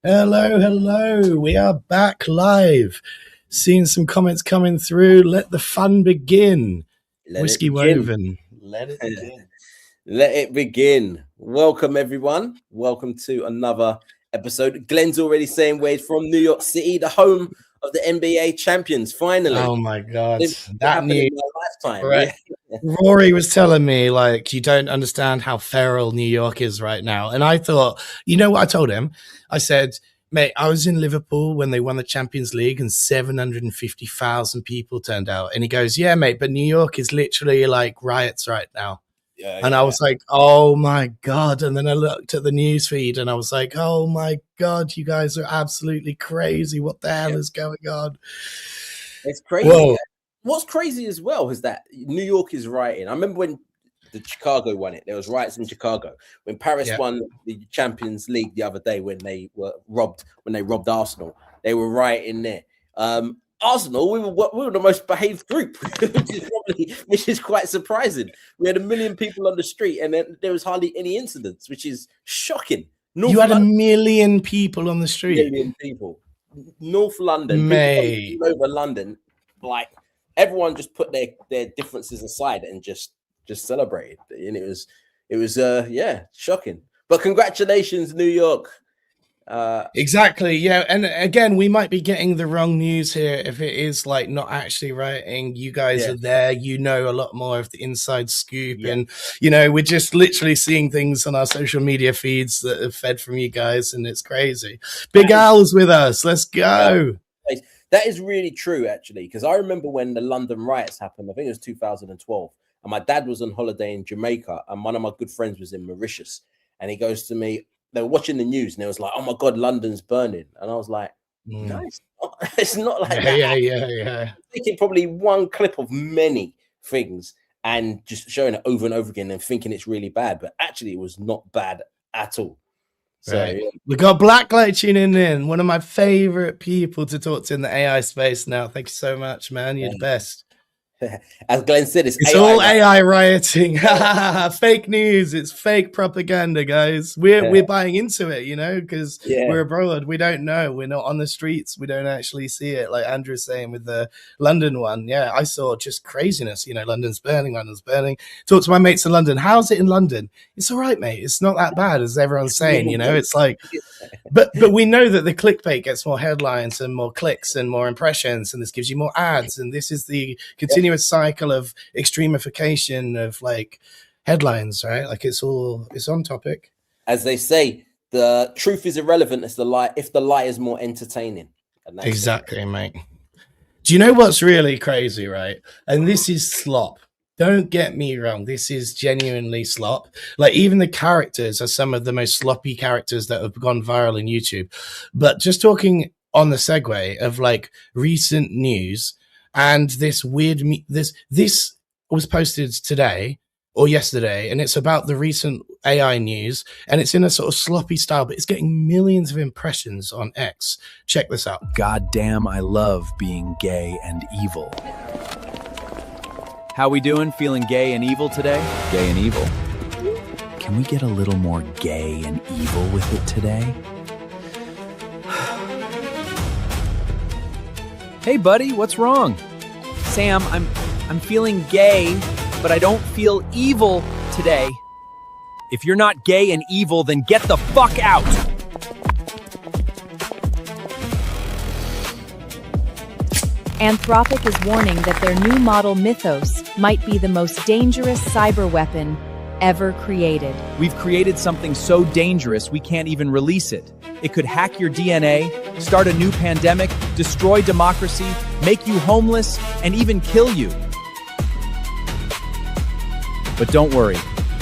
Hello, hello. We are back live. Seeing some comments coming through. Let the fun begin. Let Whiskey it begin. Woven. Let it begin. Let it begin. Welcome, everyone. Welcome to another episode. Glenn's already saying we're from New York City, the home of the NBA champions. Finally. Oh my God. It That happened news. in my lifetime. Right. Yeah. Rory was telling me, like, you don't understand how feral New York is right now. And I thought, you know what I told him? I said, mate, I was in Liverpool when they won the Champions League and 750,000 people turned out. And he goes, yeah, mate, but New York is literally like riots right now. And I was like, oh my God. And then I looked at the news feed and I was like, oh my God, you guys are absolutely crazy. What the hell is going on? It's crazy. Whoa. What's crazy as well is that New York is rioting. I remember when the Chicago won it, there was riots in Chicago. When Paris won the Champions League the other day, when they robbed Arsenal, they were rioting there. Arsenal, we were the most behaved group, which is quite surprising. We had 1 million people on the street, and then there was hardly any incidents, which is shocking. You had 1 million people on the street. 1 million people. North London, Mate. people over London, like everyone just put their differences aside and just celebrated, and it was shocking. But congratulations, New York. Exactly, yeah. And again, we might be getting the wrong news here if it is like not actually writing. You guys are there, you know a lot more of the inside scoop, and you know, we're just literally seeing things on our social media feeds that are fed from you guys, and it's crazy. Big Al's with us. Let's go. That is really true, actually, because I remember when the London riots happened. I think it was 2012, and my dad was on holiday in Jamaica, and one of my good friends was in Mauritius, and he goes to me. They were watching the news and it was like, oh my God, London's burning. And I was like, no, it's not like that. Yeah. I'm taking probably one clip of many things and just showing it over and over again and thinking it's really bad. But actually, it was not bad at all. So we got Blacklight tuning in. One of my favorite people to talk to in the AI space now. Thank you so much, man. You're the best. As Glenn said, it's all AI rioting. Fake news. It's fake propaganda, guys. We're buying into it, you know, because we're abroad. We don't know. We're not on the streets. We don't actually see it. Like Andrew's saying with the London one. Yeah, I saw just craziness. You know, London's burning. Talk to my mates in London. How's it in London? It's all right, mate. It's not that bad as everyone's saying. You know, it's like, but we know that the clickbait gets more headlines and more clicks and more impressions, and this gives you more ads, and this is the continuous cycle of extremification of like headlines, right? Like it's on topic. As they say, the truth is irrelevant as the lie if the lie is more entertaining. Exactly, mate. Do you know what's really crazy, right? And this is slop. Don't get me wrong. This is genuinely slop. Like even the characters are some of the most sloppy characters that have gone viral in YouTube. But just talking on the segue of like recent news, and this weird this was posted today or yesterday, and it's about the recent AI news, and it's in a sort of sloppy style, but it's getting millions of impressions on X. Check this out. God damn, I love being gay and evil. How we doing? Feeling gay and evil today? Gay and evil. Can we get a little more gay and evil with it today? Hey buddy, what's wrong? Sam, I'm feeling gay, but I don't feel evil today. If you're not gay and evil, then get the fuck out! Anthropic is warning that their new model Mythos might be the most dangerous cyber weapon ever created. We've created something so dangerous we can't even release it. It could hack your DNA, start a new pandemic, destroy democracy, make you homeless, and even kill you. But don't worry,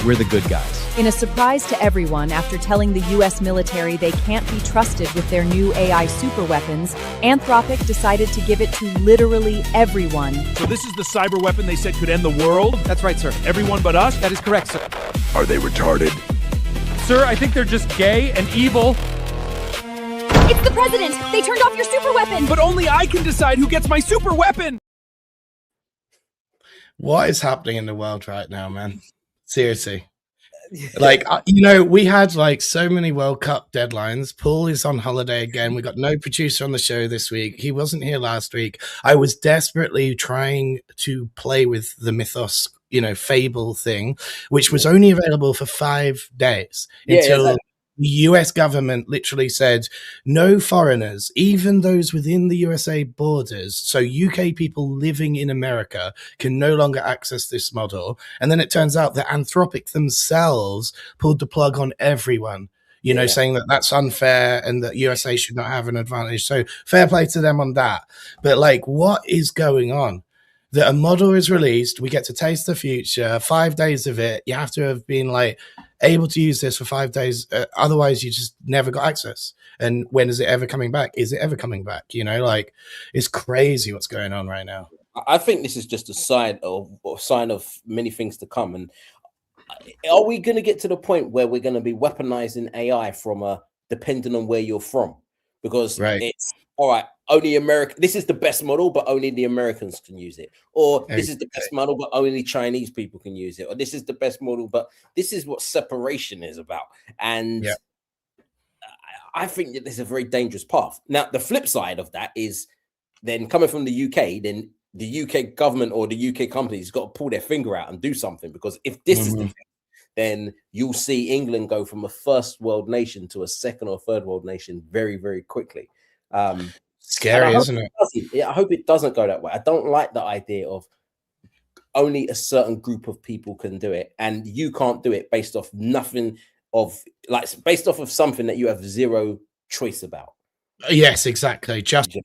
we're the good guys. In a surprise to everyone, after telling the US military they can't be trusted with their new AI superweapons, Anthropic decided to give it to literally everyone. So this is the cyber weapon they said could end the world? That's right, sir. Everyone but us? That is correct, sir. Are they retarded? Sir, I think they're just gay and evil. It's the president! They turned off your super weapon! But only I can decide who gets my super weapon! What is happening in the world right now, man? Seriously. Like, you know, we had like so many World Cup deadlines. Paul is on holiday again. We got no producer on the show this week. He wasn't here last week. I was desperately trying to play with the Mythos, you know, Fable thing, which was only available for 5 days until the US government literally said no foreigners, even those within the USA borders, so UK people living in America, can no longer access this model. And then it turns out that Anthropic themselves pulled the plug on everyone, you know, saying that that's unfair and that USA should not have an advantage. So fair play to them on that. But like, what is going on? That a model is released, we get to taste the future, 5 days of it. You have to have been like able to use this for 5 days. Otherwise, you just never got access. And when is it ever coming back? Is it ever coming back? You know, like, it's crazy what's going on right now. I think this is just a sign of many things to come. And are we going to get to the point where we're going to be weaponizing AI from depending on where you're from? Because it's all right. Only America. This is the best model, but only the Americans can use it. Or this is the best model, but only Chinese people can use it. Or this is the best model, but this is what separation is about. And I think that this is a very dangerous path. Now, the flip side of that is then coming from the UK, then the UK government or the UK companies got to pull their finger out and do something. Because if this is the case, then you'll see England go from a first world nation to a second or third world nation very, very quickly. Scary, isn't it? I hope it doesn't go that way. I don't like the idea of only a certain group of people can do it, and you can't do it based off based off of something that you have zero choice about. Yes, exactly. Just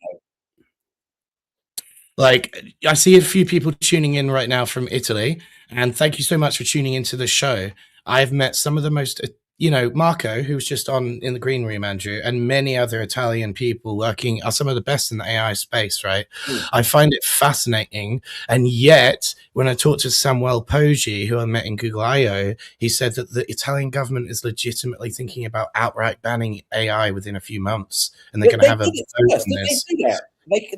like, I see a few people tuning in right now from Italy, and thank you so much for tuning into the show. I've met some of the most, you know, Marco, who was just on in the green room, Andrew, and many other Italian people working are some of the best in the AI space, right? I find it fascinating. And yet, when I talked to Samuel Poggi, who I met in Google I/O, he said that the Italian government is legitimately thinking about outright banning AI within a few months. And they're going to have a vote on this.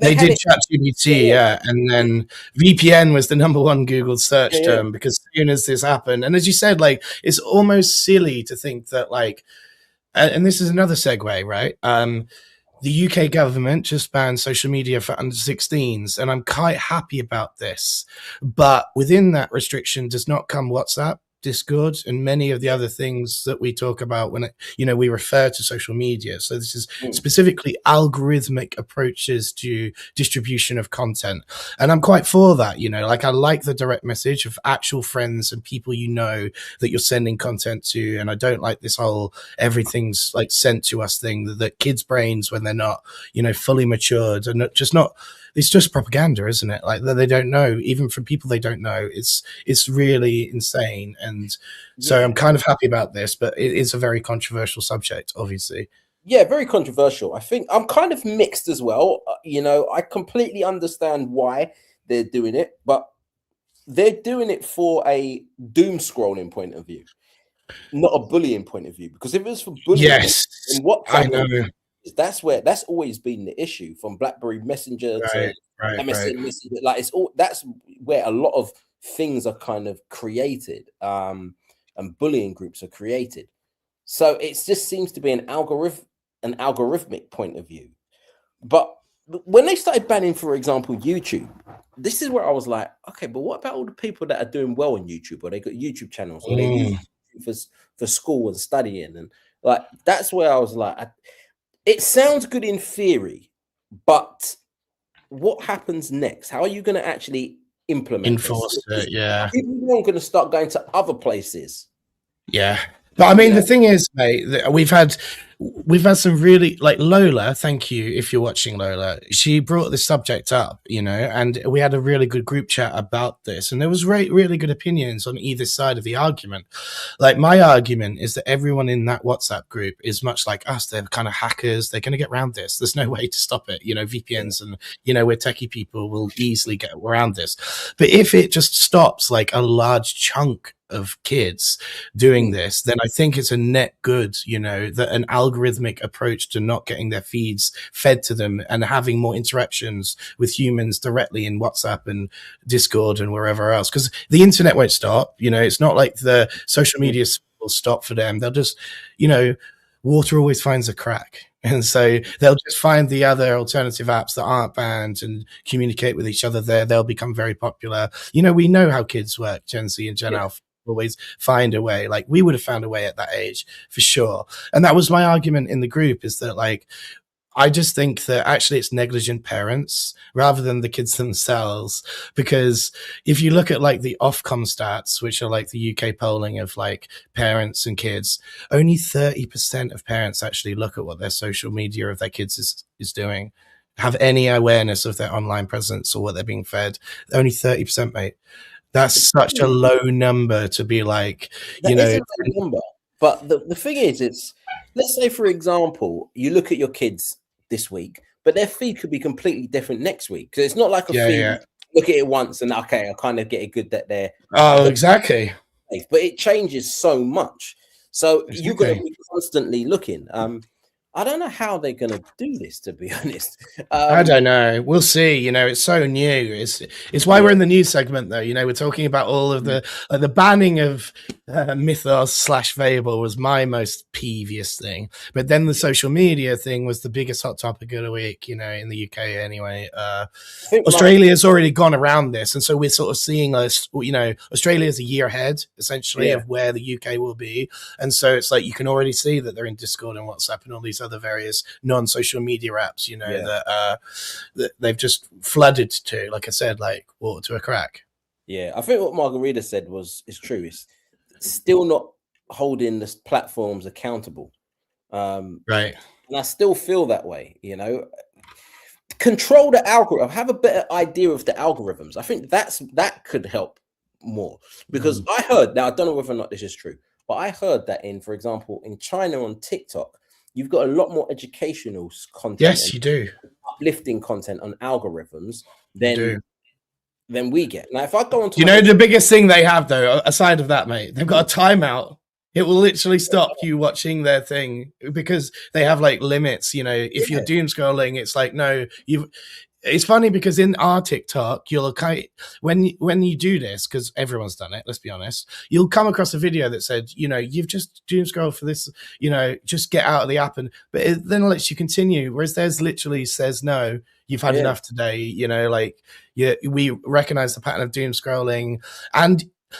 They did ChatGPT, and then VPN was the #1 Google search term, because as soon as this happened, and as you said, like, it's almost silly to think that, like, and this is another segue, right? The UK government just banned social media for under 16s, and I'm quite happy about this. But within that restriction does not come WhatsApp, Discord, and many of the other things that we talk about when we refer to social media. So this is specifically algorithmic approaches to distribution of content, and I'm quite for that. You know, like, I like the direct message of actual friends and people you know that you're sending content to, and I don't like this whole everything's like sent to us thing that kids' brains, when they're not, you know, fully matured and it's just propaganda, isn't it? Like, they don't know, even from people they don't know. It's really insane. And so I'm kind of happy about this, but it is a very controversial subject, obviously. Yeah, very controversial. I think I'm kind of mixed as well. You know, I completely understand why they're doing it, but they're doing it for a doom scrolling point of view, not a bullying point of view. Because if it was for bullying, then what I know. That's always been the issue, from BlackBerry Messenger to MSN Messenger. Like, that's where a lot of things are kind of created, and bullying groups are created. So it just seems to be an algorithmic point of view. But when they started banning, for example, YouTube, this is where I was like, okay, but what about all the people that are doing well on YouTube, or they got YouTube channels, or they use YouTube for school and studying, and like, that's where I was like, it sounds good in theory, but what happens next? How are you going to actually enforce it? Yeah, people are going to start going to other places. Yeah, but I mean, the thing is, mate, we've had some really, like, Lola. Thank you if you're watching, Lola. She brought this subject up, you know, and we had a really good group chat about this, and there was really good opinions on either side of the argument. Like, my argument is that everyone in that WhatsApp group is much like us. They're kind of hackers. They're going to get around this. There's no way to stop it. You know, VPNs and, you know, we're techie people will easily get around this. But if it just stops like a large chunk of kids doing this, then I think it's a net good, you know, that an algorithmic approach to not getting their feeds fed to them and having more interactions with humans directly in WhatsApp and Discord and wherever else, because the internet won't stop. You know, it's not like the social media will stop for them. They'll just, water always finds a crack. And so they'll just find the other alternative apps that aren't banned and communicate with each other there. They'll become very popular. We know how kids work, Gen Z and Gen Alpha. Always find a way. Like, we would have found a way at that age for sure. And that was my argument in the group, is that, like, I just think that actually it's negligent parents rather than the kids themselves. Because if you look at like the Ofcom stats, which are like the UK polling of like parents and kids, only 30% of parents actually look at what their social media of their kids is doing, have any awareness of their online presence or what they're being fed. Only 30%, mate. That's such a low number to be like, that is a low number. But the thing is, it's, let's say, for example, you look at your kids this week, but their feed could be completely different next week. Because it's not like a feed, look at it once and okay, I kind of get it good that they're... Oh, exactly. Safe. But it changes so much. So you're going to be constantly looking. I don't know how they're going to do this, to be honest. I don't know. We'll see. It's so new. It's why we're in the news segment, though. We're talking about all of the banning of Mythos/Fable was my most peeviest thing. But then the social media thing was the biggest hot topic of the week, in the UK anyway. Australia's already gone around this. And so we're sort of seeing Australia's a year ahead, essentially, of where the UK will be. And so it's like you can already see that they're in Discord and WhatsApp and all these other various non-social media apps, that they've just flooded to, like I said, like water to a crack. Yeah, I think what Margarita said is true. It's still not holding the platforms accountable. Right. And I still feel that way, Control the algorithm, have a better idea of the algorithms. I think that could help more. Because I heard, now I don't know whether or not this is true, but I heard that for example, in China on TikTok, you've got a lot more educational content. Yes, you do. Uplifting content on algorithms than we get. Now, if I go on to the biggest thing they have, though, aside of that, mate, they've got a timeout. It will literally stop you watching their thing because they have like limits. If you're doom scrolling, it's like, no, it's funny because in our TikTok, you'll when you do this, because everyone's done it, let's be honest, you'll come across a video that said, you've just doom scrolled for this, just get out of the app, but it then lets you continue. Whereas theirs literally says, no, you've had enough today. We recognize the pattern of doom scrolling,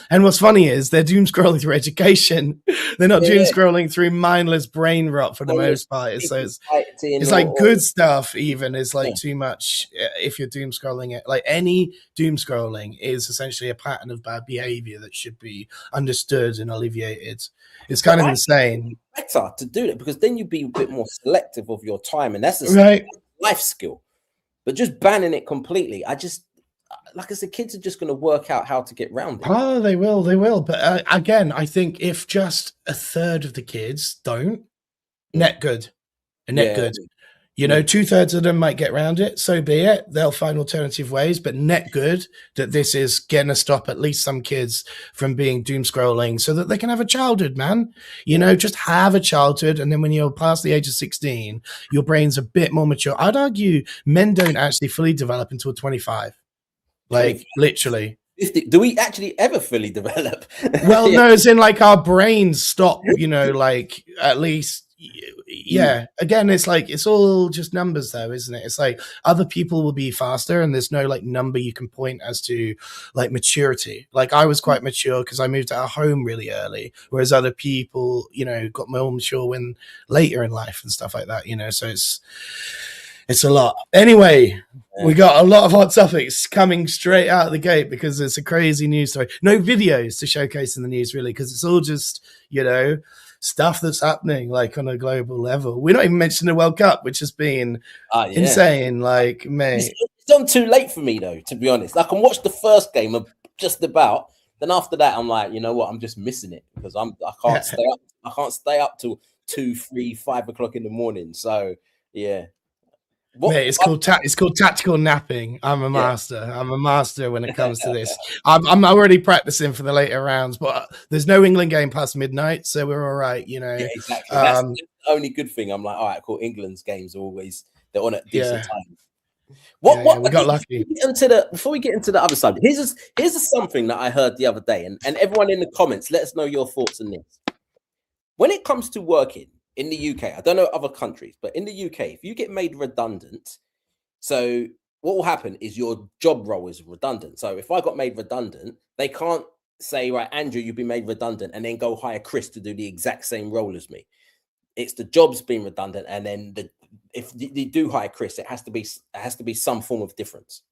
and what's funny is they're doom scrolling through education. They're not doom scrolling through mindless brain rot for the most part. So it's like good stuff even is like too much if you're doom scrolling it. Like any doom scrolling is essentially a pattern of bad behavior that should be understood and alleviated. It's kind of insane. Better to do that because then you'd be a bit more selective of your time, and that's a life skill. But just banning it completely, like I said, kids are just going to work out how to get around it. Oh, they will. But again, I think if just a third of the kids don't, net good. 2/3 of them might get around it. So be it. They'll find alternative ways, but net good that this is going to stop at least some kids from being doom scrolling so that they can have a childhood, man. Just have a childhood. And then when you're past the age of 16, your brain's a bit more mature. I'd argue men don't actually fully develop until 25. Like literally. Do we actually ever fully develop? Well, no, as in like our brains stop, like at least, Again, it's like, it's all just numbers though, isn't it? It's like other people will be faster and there's no like number you can point as to like maturity. Like I was quite mature because I moved out of home really early, whereas other people, got more mature when later in life and stuff like that, so it's a lot. Anyway, we got a lot of hot topics coming straight out of the gate because it's a crazy news story. No videos to showcase in the news, really, because it's all just, stuff that's happening, like, on a global level. We're not even mentioning the World Cup, which has been insane. Like, mate. It's done too late for me, though, to be honest. I can watch the first game of just about. Then after that, I'm like, you know what? I'm just missing it because I can't stay up. I can't stay up till 2, 3, 5 o'clock in the morning. So, yeah. Mate, it's called tactical napping. I'm a master. I'm a master when it comes to this. I'm already practicing for the later rounds, but there's no England game past midnight, so we're all right. Yeah, exactly. That's the only good thing. I'm like, all right, cool. England's games are always they're on at decent time. What we got lucky. Before we get into the other side, here's something that I heard the other day, and everyone in the comments, let us know your thoughts on this. when it comes to working in the UK, I don't know other countries, but in the UK, if you get made redundant, so what will happen is your job role is redundant. So if I got made redundant, they can't say, right, Andrew, you've been made redundant, and then go hire Chris to do the exact same role as me. It's the job's been redundant, and then if they do hire Chris, it has to be some form of difference.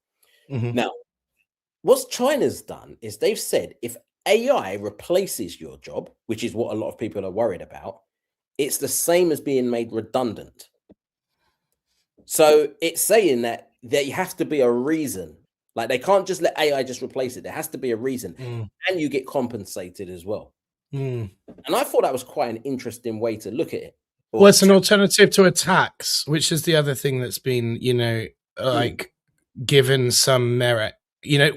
Now, what China's done is they've said if AI replaces your job, which is what a lot of people are worried about, it's the same as being made redundant. So it's saying that there has to be a reason. Like, they can't just let AI just replace it. There has to be a reason, and you get compensated as well. And I thought that was quite an interesting way to look at it. Well, it's an alternative to a tax, which is the other thing that's been, like given some merit.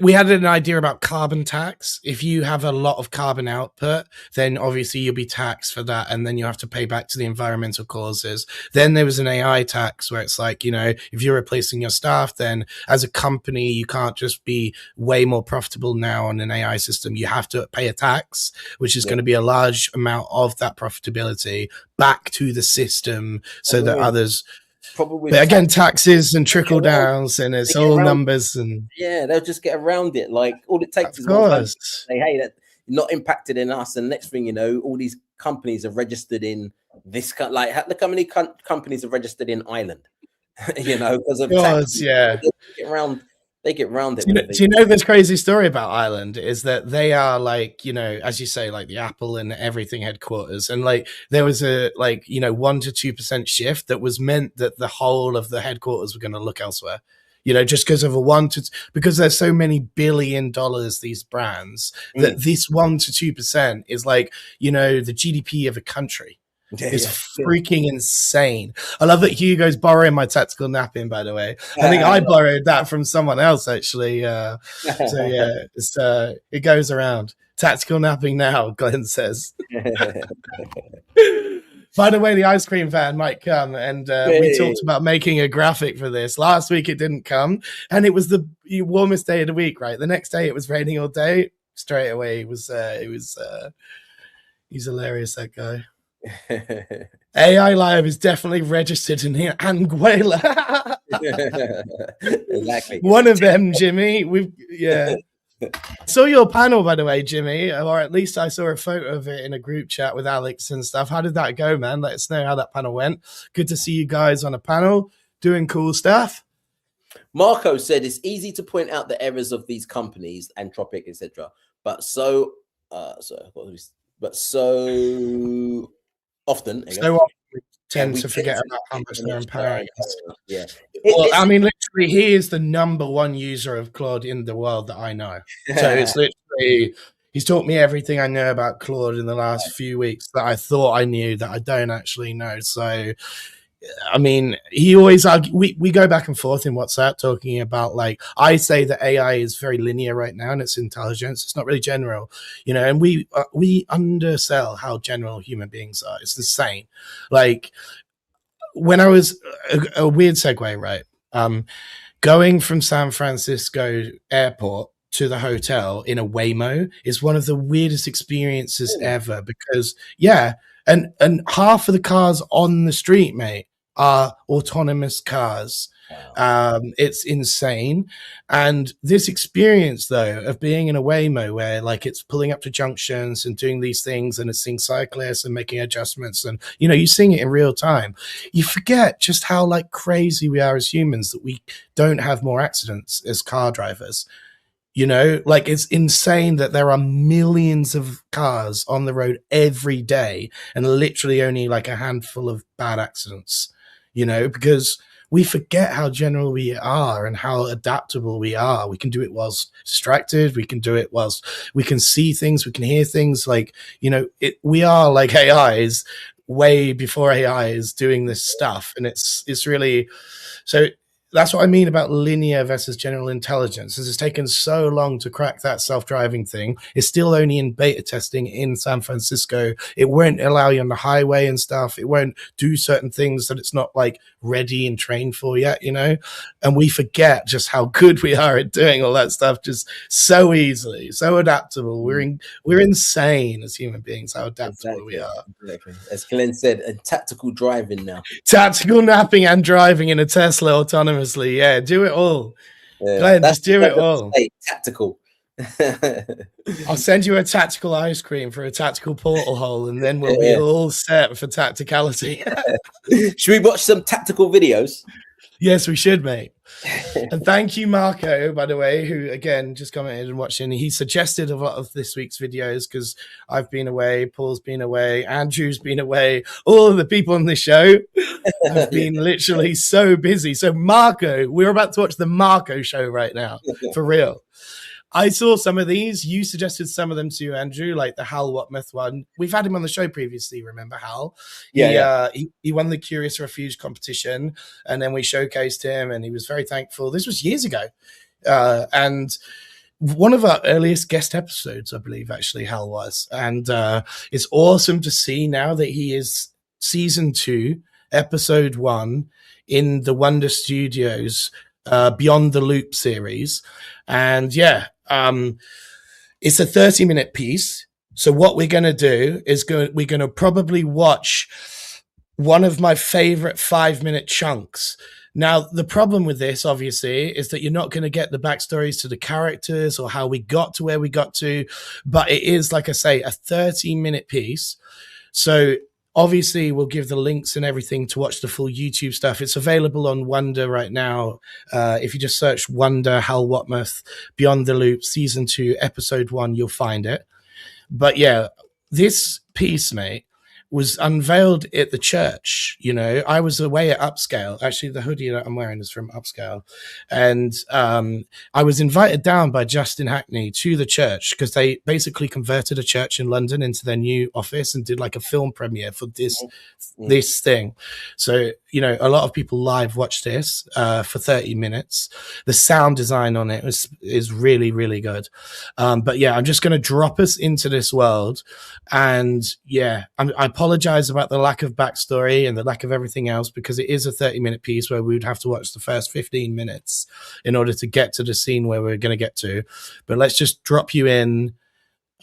We had an idea about carbon tax. If you have a lot of carbon output, then obviously you'll be taxed for that, and then you have to pay back to the environmental causes. Then there was an AI tax where it's like, if you're replacing your staff, then as a company, you can't just be way more profitable now on an AI system. You have to pay a tax, which is going to be a large amount of that profitability back to the system so that others... But again, taxes and trickle downs, and it's all numbers, and they'll just get around it. Like, all it takes is one to say, hey, that not impacted in us, and next thing you know, all these companies are registered in this. Like, look how many companies are registered in Ireland, because of taxes. They get around it. Do you know this crazy story about Ireland is that they are like, as you say, like the Apple and everything headquarters. And like, there was a 1 to 2% shift that was meant that the whole of the headquarters were going to look elsewhere, just because of because there's so many $1 billion, these brands, that this 1 to 2% is like, the GDP of a country. It's freaking insane. I love that Hugo's borrowing my tactical napping, by the way. I think I borrowed that from someone else, actually. So yeah, it goes around. Tactical napping now, Glenn says. By the way, the ice cream van might come, and we talked about making a graphic for this. Last week it didn't come, and it was the warmest day of the week, right? The next day it was raining all day. Straight away, he's hilarious, that guy. AI Live is definitely registered in here, Anguilla. Exactly. One of them, Jimmy. Saw your panel, by the way, Jimmy, or at least I saw a photo of it in a group chat with Alex and stuff. How did that go, man? Let us know how that panel went. Good to see you guys on a panel doing cool stuff. Marco said it's easy to point out the errors of these companies, Anthropic, etc., but so often, we tend to forget about how much they're empowering us. Yeah. Well, I mean, literally, he is the number one user of Claude in the world that I know. So it's literally, he's taught me everything I know about Claude in the last few weeks that I thought I knew that I don't actually know. So, I mean, he always we go back and forth in WhatsApp talking about, like, I say that AI is very linear right now and it's intelligence. It's not really general, and we undersell how general human beings are. It's insane. Like, when I was a weird segue, right? Going from San Francisco airport to the hotel in a Waymo is one of the weirdest experiences ever, because and half of the cars on the street, mate, are autonomous cars. Wow. It's insane. And this experience, though, of being in a Waymo where, like, it's pulling up to junctions and doing these things, and it's seeing cyclists and making adjustments, and you're seeing it in real time, you forget just how, like, crazy we are as humans, that we don't have more accidents as car drivers. Like, it's insane that there are millions of cars on the road every day and literally only like a handful of bad accidents, because we forget how general we are and how adaptable we are. We can do it whilst distracted. We can do it whilst we can see things. We can hear things. Like, we are like AIs way before AI is doing this stuff. And it's really, so That's what I mean about linear versus general intelligence. It's taken so long to crack that self-driving thing. It's still only in beta testing in San Francisco. It won't allow you on the highway and stuff. It won't do certain things that it's not like ready and trained for yet, you know? And we forget just how good we are at doing all that stuff just so easily, so adaptable. We're insane as human beings, how adaptable we are. Exactly. As Glenn said, a tactical driving now. Tactical napping and driving in a Tesla autonomously. Yeah, do it all. Yeah, Glenn, just do it all. Tactical. I'll send you a tactical ice cream for a tactical portal hole, and then we'll be all set for tacticality. Should we watch some tactical videos? Yes, we should, mate. And thank you, Marco, by the way, who again just commented and watching. He suggested a lot of this week's videos because I've been away, Paul's been away, Andrew's been away. All of the people on the show have been literally so busy. So Marco, we're about to watch the Marco show right now, for real. I saw some of these. You suggested some of them too, Andrew, like the Hal Whatmouth one. We've had him on the show previously, remember Hal? He won the Curious Refuge competition, and then we showcased him, and he was very thankful. This was years ago. And one of our earliest guest episodes, I believe, actually, Hal was. And it's awesome to see now that he is season 2, episode 1 in the Wonder Studios Beyond the Loop series. And it's a 30-minute piece. So what we're going to do is we're going to probably watch one of my favorite 5-minute chunks. Now, the problem with this, obviously, is that you're not going to get the backstories to the characters or how we got to where we got to. But it is, like I say, a 30-minute piece. So obviously, we'll give the links and everything to watch the full YouTube stuff. It's available on Wonder right now. If you just search Wonder, Hal Whatmouth, Beyond the Loop, Season 2, Episode 1, you'll find it. But yeah, this piece, mate, was unveiled at the church. You know, I was away at Upscale. Actually, the hoodie that I'm wearing is from Upscale. And I was invited down by Justin Hackney to the church because they basically converted a church in London into their new office and did like a film premiere for this thing. So, you know, a lot of people live watched this for 30 minutes. The sound design on it is really, really good. But yeah, I'm just going to drop us into this world. And yeah, I apologize about the lack of backstory and the lack of everything else, because it is a 30-minute piece where we would have to watch the first 15 minutes in order to get to the scene where we're going to get to. But let's just drop you in,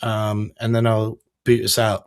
and then I'll boot us out.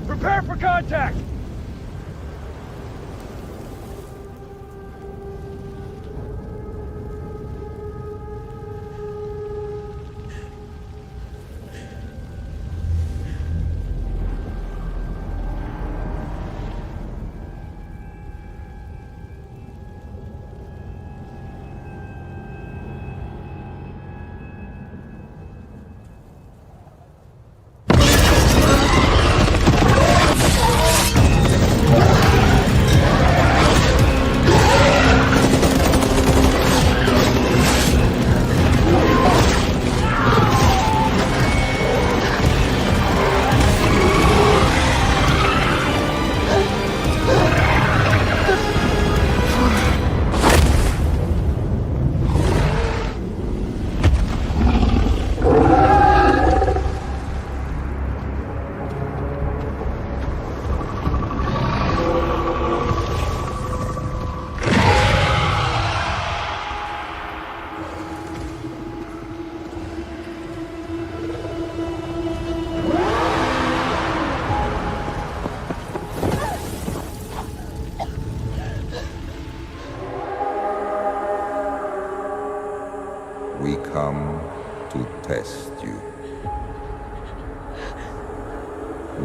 Prepare for contact!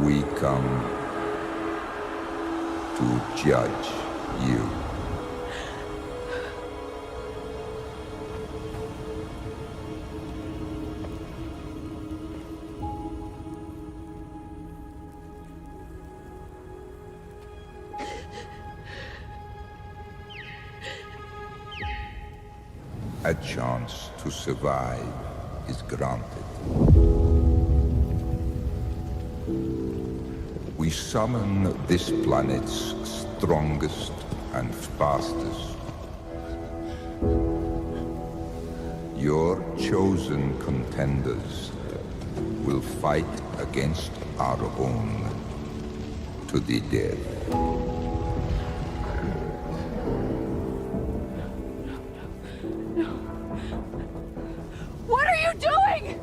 We come to judge you. A chance to survive is granted. We summon this planet's strongest and fastest. Your chosen contenders will fight against our own to the death. What are you doing?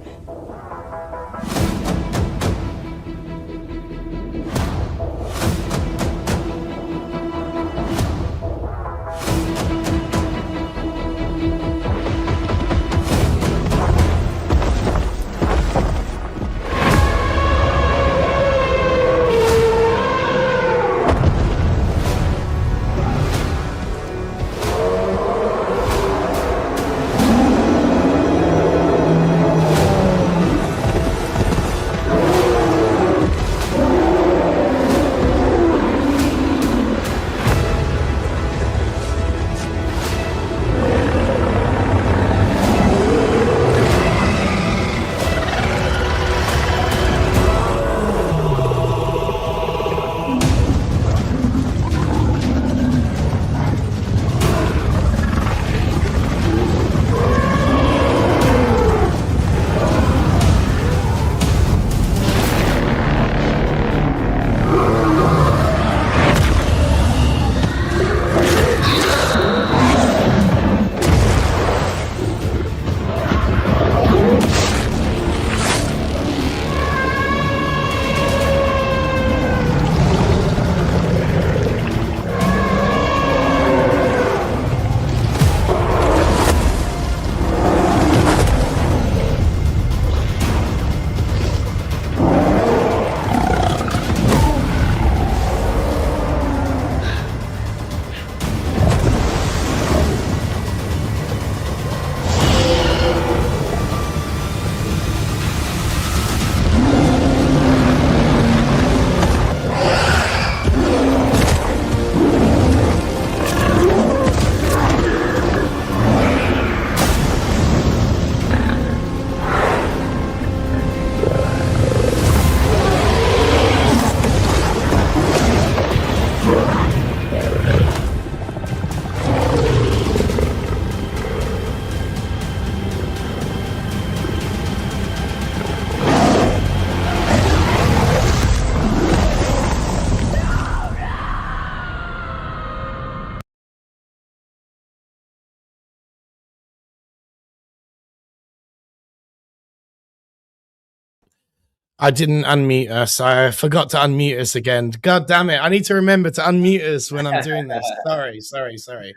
I didn't unmute us. I forgot to unmute us again. God damn it. I need to remember to unmute us when I'm doing this. Sorry.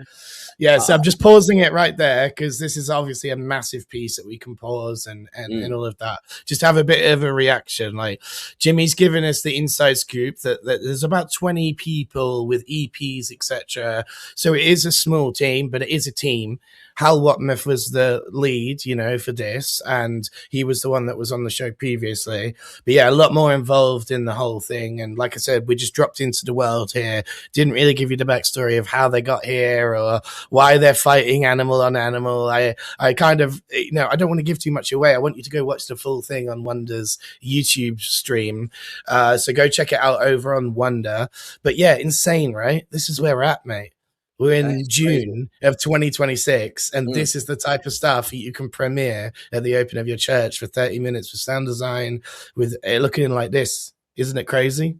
Yeah, so I'm just pausing it right there because this is obviously a massive piece that we can pause and all of that. Just have a bit of a reaction. Like Jimmy's given us the inside scoop that there's about 20 people with EPs, etc. So it is a small team, but it is a team. Hal Watmuth was the lead, for this, and he was the one that was on the show previously. But yeah, a lot more involved in the whole thing. And like I said, we just dropped into the world here. Didn't really give you the backstory of how they got here or why they're fighting animal on animal. I kind of, I don't want to give too much away. I want you to go watch the full thing on Wonder's YouTube stream. So go check it out over on Wonder. But yeah, insane, right? This is where we're at, mate. We're in June of 2026, and this is the type of stuff you can premiere at the open of your church for 30 minutes with sound design, with it looking like this. Isn't it crazy?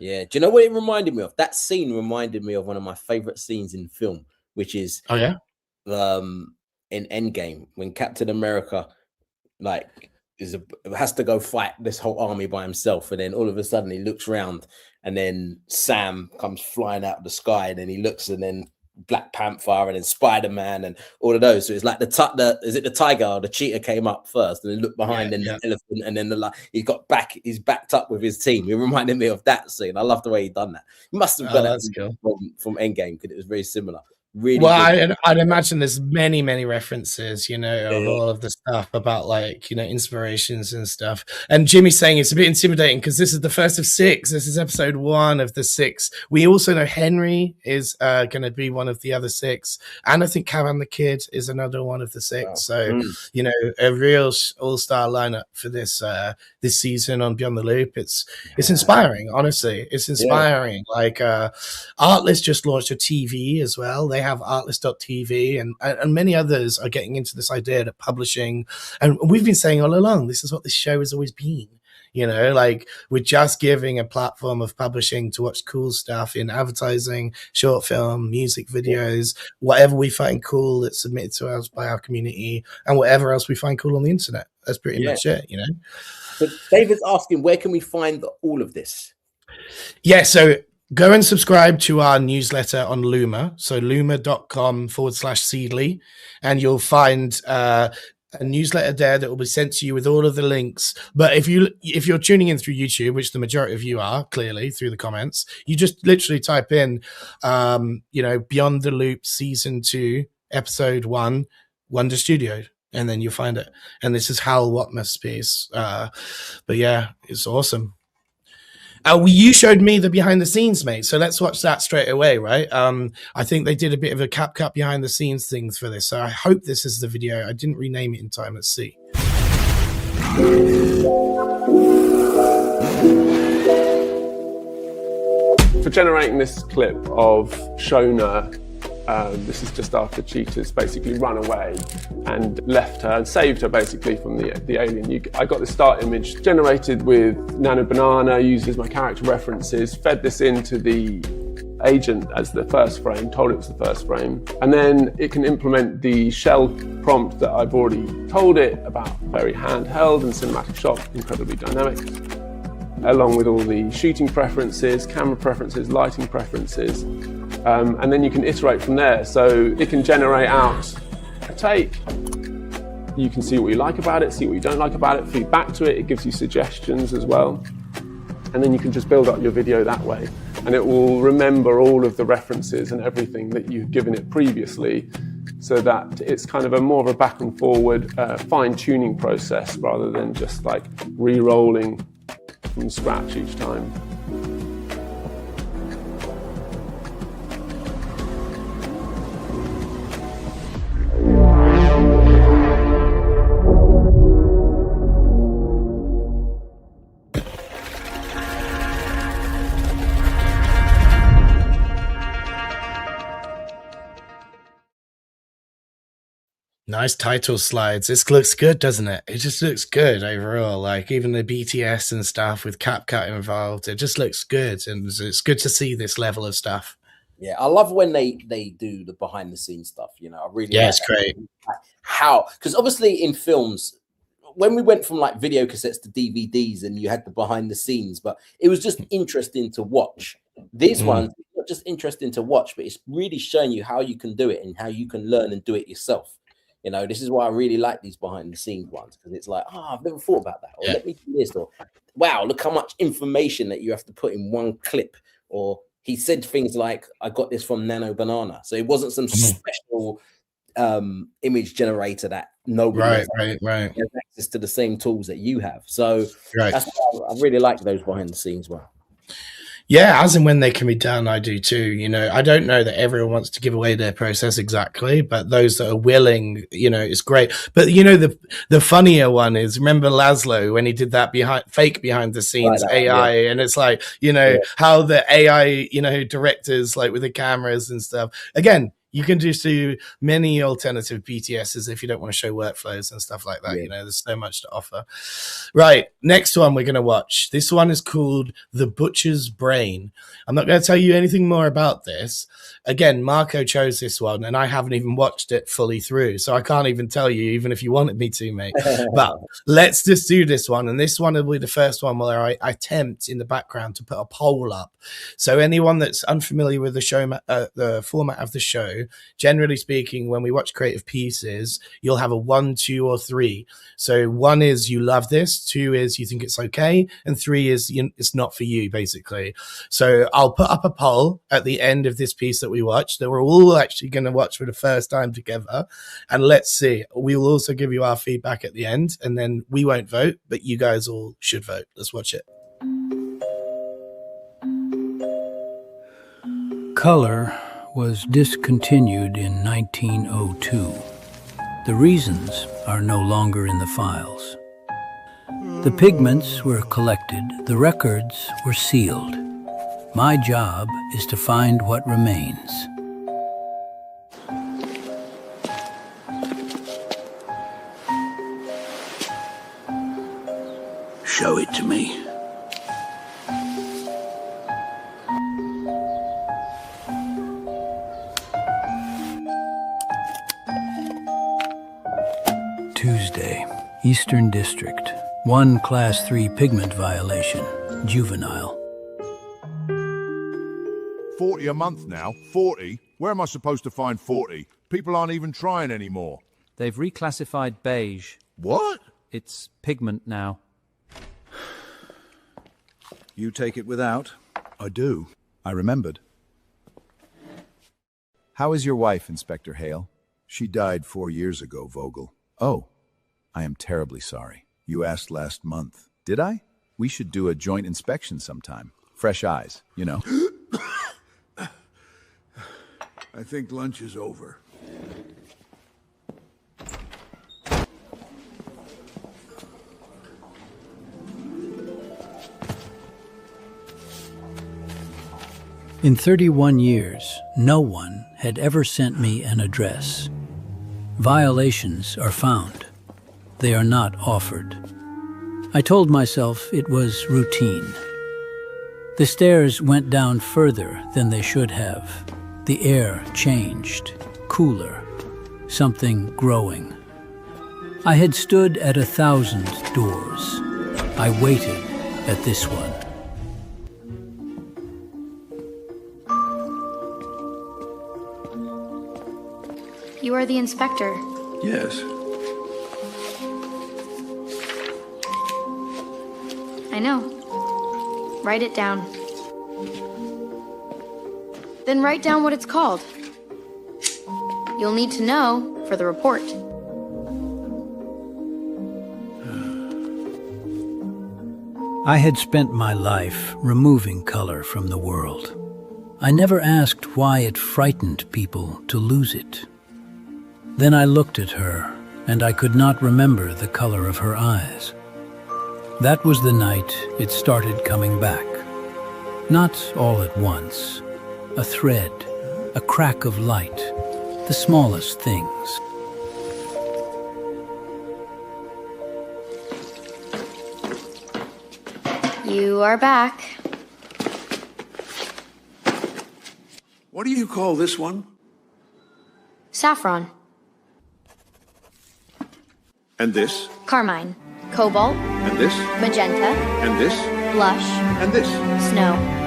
Yeah. Do you know what it reminded me of? That scene reminded me of one of my favorite scenes in film, which is in Endgame when Captain America has to go fight this whole army by himself, and then all of a sudden he looks around, and then Sam comes flying out of the sky, and then he looks, and then Black Panther and then Spider-Man and all of those. So it's like is it the tiger or the cheetah came up first and then looked behind and the elephant and then he's backed up with his team. It reminded me of that scene. I love the way he done that. He must have done that from Endgame because it was very similar. Really well, I'd imagine there's many references, of all of the stuff about inspirations and stuff. And Jimmy's saying it's a bit intimidating because this is the first of 6. This is episode 1 of the 6. We also know Henry is going to be one of the other 6, and I think Cavan the Kid is another one of the 6. Wow. So a real all-star lineup for this this season on Beyond the Loop. It's inspiring, honestly. It's inspiring. Like Artlist just launched a TV as well. They have Artlist.tv and many others are getting into this idea that publishing, and we've been saying all along, this is what this show has always been. Like we're just giving a platform of publishing to watch cool stuff in advertising, short film, music videos, whatever we find cool that's submitted to us by our community, and whatever else we find cool on the internet. That's pretty much it, So David's asking, where can we find all of this? Yeah, so go and subscribe to our newsletter on Luma. So luma.com/Seedily, and you'll find a newsletter there that will be sent to you with all of the links. But if you're tuning in through YouTube, which the majority of you are clearly through the comments, you just literally type in, Beyond the Loop season 2, episode 1, Wonder Studio, and then you'll find it. And this is Hal Watmer's piece. But yeah, it's awesome. You showed me the behind the scenes, mate. So let's watch that straight away, right? I think they did a bit of a CapCut behind the scenes things for this. So I hope this is the video. I didn't rename it in time. Let's see. For generating this clip of Shona, this is just after Cheetah's basically run away and left her and saved her basically from the alien. I got the start image generated with Nano Banana, used as my character references, fed this into the agent as the first frame, told it was the first frame, and then it can implement the shell prompt that I've already told it about, very handheld and cinematic shot, incredibly dynamic, along with all the shooting preferences, camera preferences, lighting preferences. And then you can iterate from there. So it can generate out a take. You can see what you like about it, see what you don't like about it, feed back to it. It gives you suggestions as well. And then you can just build up your video that way. And it will remember all of the references and everything that you've given it previously, so that it's kind of more of a back and forward fine-tuning process rather than just like re-rolling from scratch each time. Nice title slides. This looks good, doesn't it? It just looks good overall. Like even the BTS and stuff with CapCut involved, it just looks good, and it's good to see this level of stuff. Yeah, I love when they do the behind the scenes stuff. I really it's great. How, because obviously in films, when we went from like video cassettes to DVDs, and you had the behind the scenes, but it was just interesting to watch. These ones, not just interesting to watch, but it's really showing you how you can do it and how you can learn and do it yourself. This is why I really like these behind the scenes ones, because it's like, I've never thought about that, or let me do this, or wow, look how much information that you have to put in one clip. Or he said things like, I got this from Nano Banana. So it wasn't some special image generator that nobody has access to the same tools that you have. So that's why I really like those behind the scenes ones. Yeah, as and when they can be done, I do too. I don't know that everyone wants to give away their process exactly, but those that are willing, it's great. But the funnier one is, remember Laszlo when he did that fake behind the scenes AI, and it's like, how the AI, directors like with the cameras and stuff. Again, You can just do many alternative PTSs if you don't want to show workflows and stuff like that. There's so much to offer. Right, next one we're going to watch. This one is called The Butcher's Brain. I'm not going to tell you anything more about this. Again, Marco chose this one, and I haven't even watched it fully through, so I can't even tell you, even if you wanted me to, mate. But let's just do this one, and this one will be the first one where I attempt in the background to put a poll up. So anyone that's unfamiliar with the show, the format of the show, generally speaking, when we watch creative pieces, you'll have a 1, 2, or 3. So 1 is you love this, 2 is you think it's okay, and 3 is it's not for you, basically. So I'll put up a poll at the end of this piece that we watched that we're all actually going to watch for the first time together, and let's see. We will also give you our feedback at the end, and then we won't vote, but you guys all should vote. Let's watch it. Color was discontinued in 1902. The reasons are no longer in the files. The pigments were collected, the records were sealed. My job is to find what remains. Show it to me. Tuesday, Eastern District. 1 Class 3 pigment violation, juvenile. 40 a month now? 40? Where am I supposed to find 40? People aren't even trying anymore. They've reclassified beige. What? It's pigment now. You take it without? I do. I remembered. How is your wife, Inspector Hale? She died 4 years ago, Vogel. Oh, I am terribly sorry. You asked last month. Did I? We should do a joint inspection sometime. Fresh eyes, you know. I think lunch is over. In 31 years, no one had ever sent me an address. Violations are found. They are not offered. I told myself it was routine. The stairs went down further than they should have. The air changed, cooler, something growing. I had stood at 1,000 doors. I waited at this one. You are the inspector. Yes. I know. Write it down. Then write down what it's called. You'll need to know for the report. I had spent my life removing color from the world. I never asked why it frightened people to lose it. Then I looked at her, and I could not remember the color of her eyes. That was the night it started coming back. Not all at once. A thread, a crack of light, the smallest things. You are back. What do you call this one? Saffron. And this? Carmine. Cobalt. And this? Magenta. And this? Blush. And this? Snow.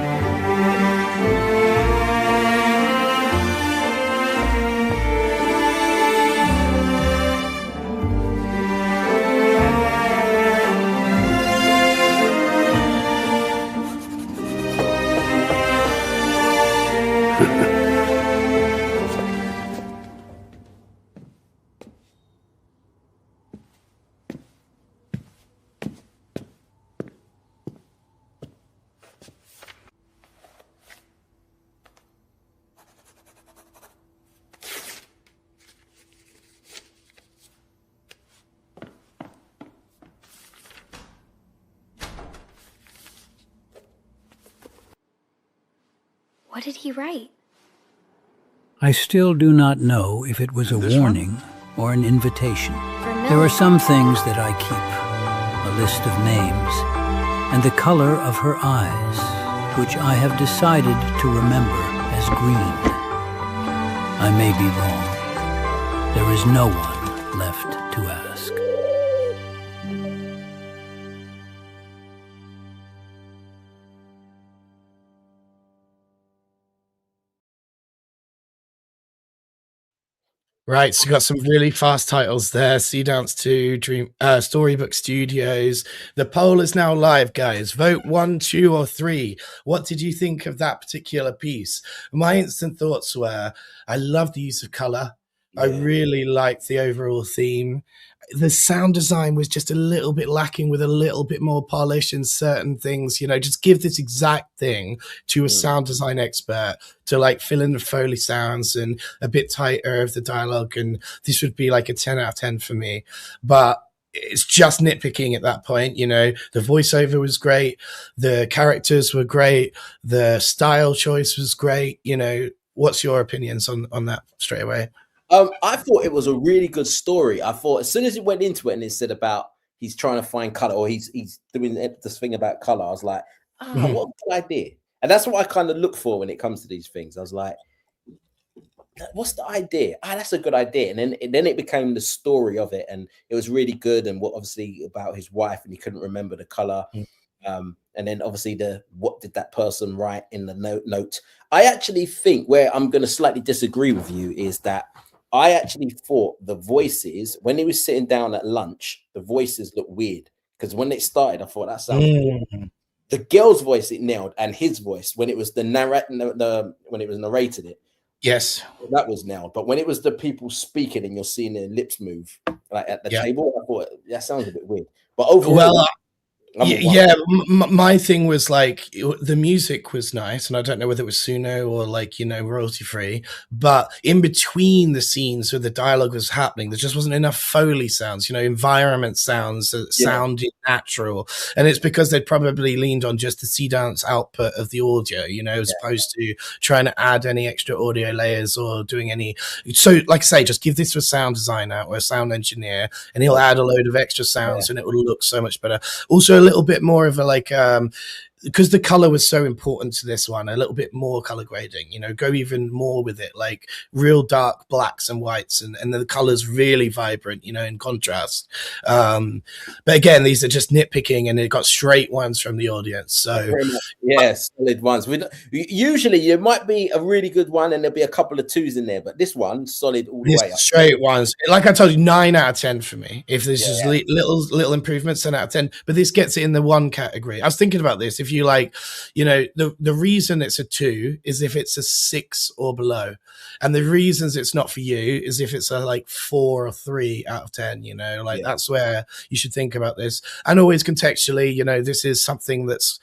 What did he write? I still do not know if it was a warning or an invitation. There are some things that I keep, a list of names, and the color of her eyes, which I have decided to remember as green. I may be wrong. There is no one left to ask. Right, so we got some really fast titles there. Sea Dance 2, Storybook Studios. The poll is now live, guys. Vote 1, 2, or 3. What did you think of that particular piece? My instant thoughts were, I love the use of color. Yeah. I really liked the overall theme. The sound design was just a little bit lacking with a little bit more polish in certain things. You know, just give this exact thing to a sound design expert to like fill in the Foley sounds and a bit tighter of the dialogue. And this would be like a 10 out of 10 for me. But it's just nitpicking at that point. You know, the voiceover was great. The characters were great. The style choice was great. You know, what's your opinions on that straight away? I thought it was a really good story. I thought as soon as it went into it and it said about he's trying to find color or he's doing this thing about color, I was like, what a good idea. And that's what I kind of look for when it comes to these things. I was like, what's the idea? That's a good idea. And then it became the story of it, and it was really good. And what obviously about his wife, and he couldn't remember the color. And then obviously what did that person write in the note? I actually think where I'm going to slightly disagree with you is that I actually thought the voices, when he was sitting down at lunch, the voices looked weird. Because when it started, I thought that sounds weird. The girl's voice it nailed, and his voice when it was when it was narrated it. Yes, that was nailed. But when it was the people speaking and you're seeing their lips move like at the table, I thought that sounds a bit weird. But overall, my thing was like the music was nice, and I don't know whether it was Suno or like, you know, royalty free, but in between the scenes where the dialogue was happening, there just wasn't enough Foley sounds, you know, environment sounds that sounded natural. And it's because they'd probably leaned on just the Sea Dance output of the audio, you know, as opposed to trying to add any extra audio layers or doing any. So like I say, just give this to a sound designer or a sound engineer and he'll add a load of extra sounds and it will look so much better. Also, a little bit more of a like because the color was so important to this one, a little bit more color grading, you know, go even more with it, like real dark blacks and whites, and the colors really vibrant, you know, in contrast. But again, these are just nitpicking, and it got straight ones from the audience. So solid ones. Usually there might be a really good one and there'll be a couple of twos in there, but this one solid all the way up. Straight ones. Like I told you, 9 out of 10 for me. If there's just little improvements, 10 out of 10. But this gets it in the 1 category. I was thinking about this. If you like, you know, the reason it's a 2 is if it's a 6 or below, and the reasons it's not for you is if it's a like 4 or 3 out of 10. You know, like that's where you should think about this. And always contextually, you know, this is something that's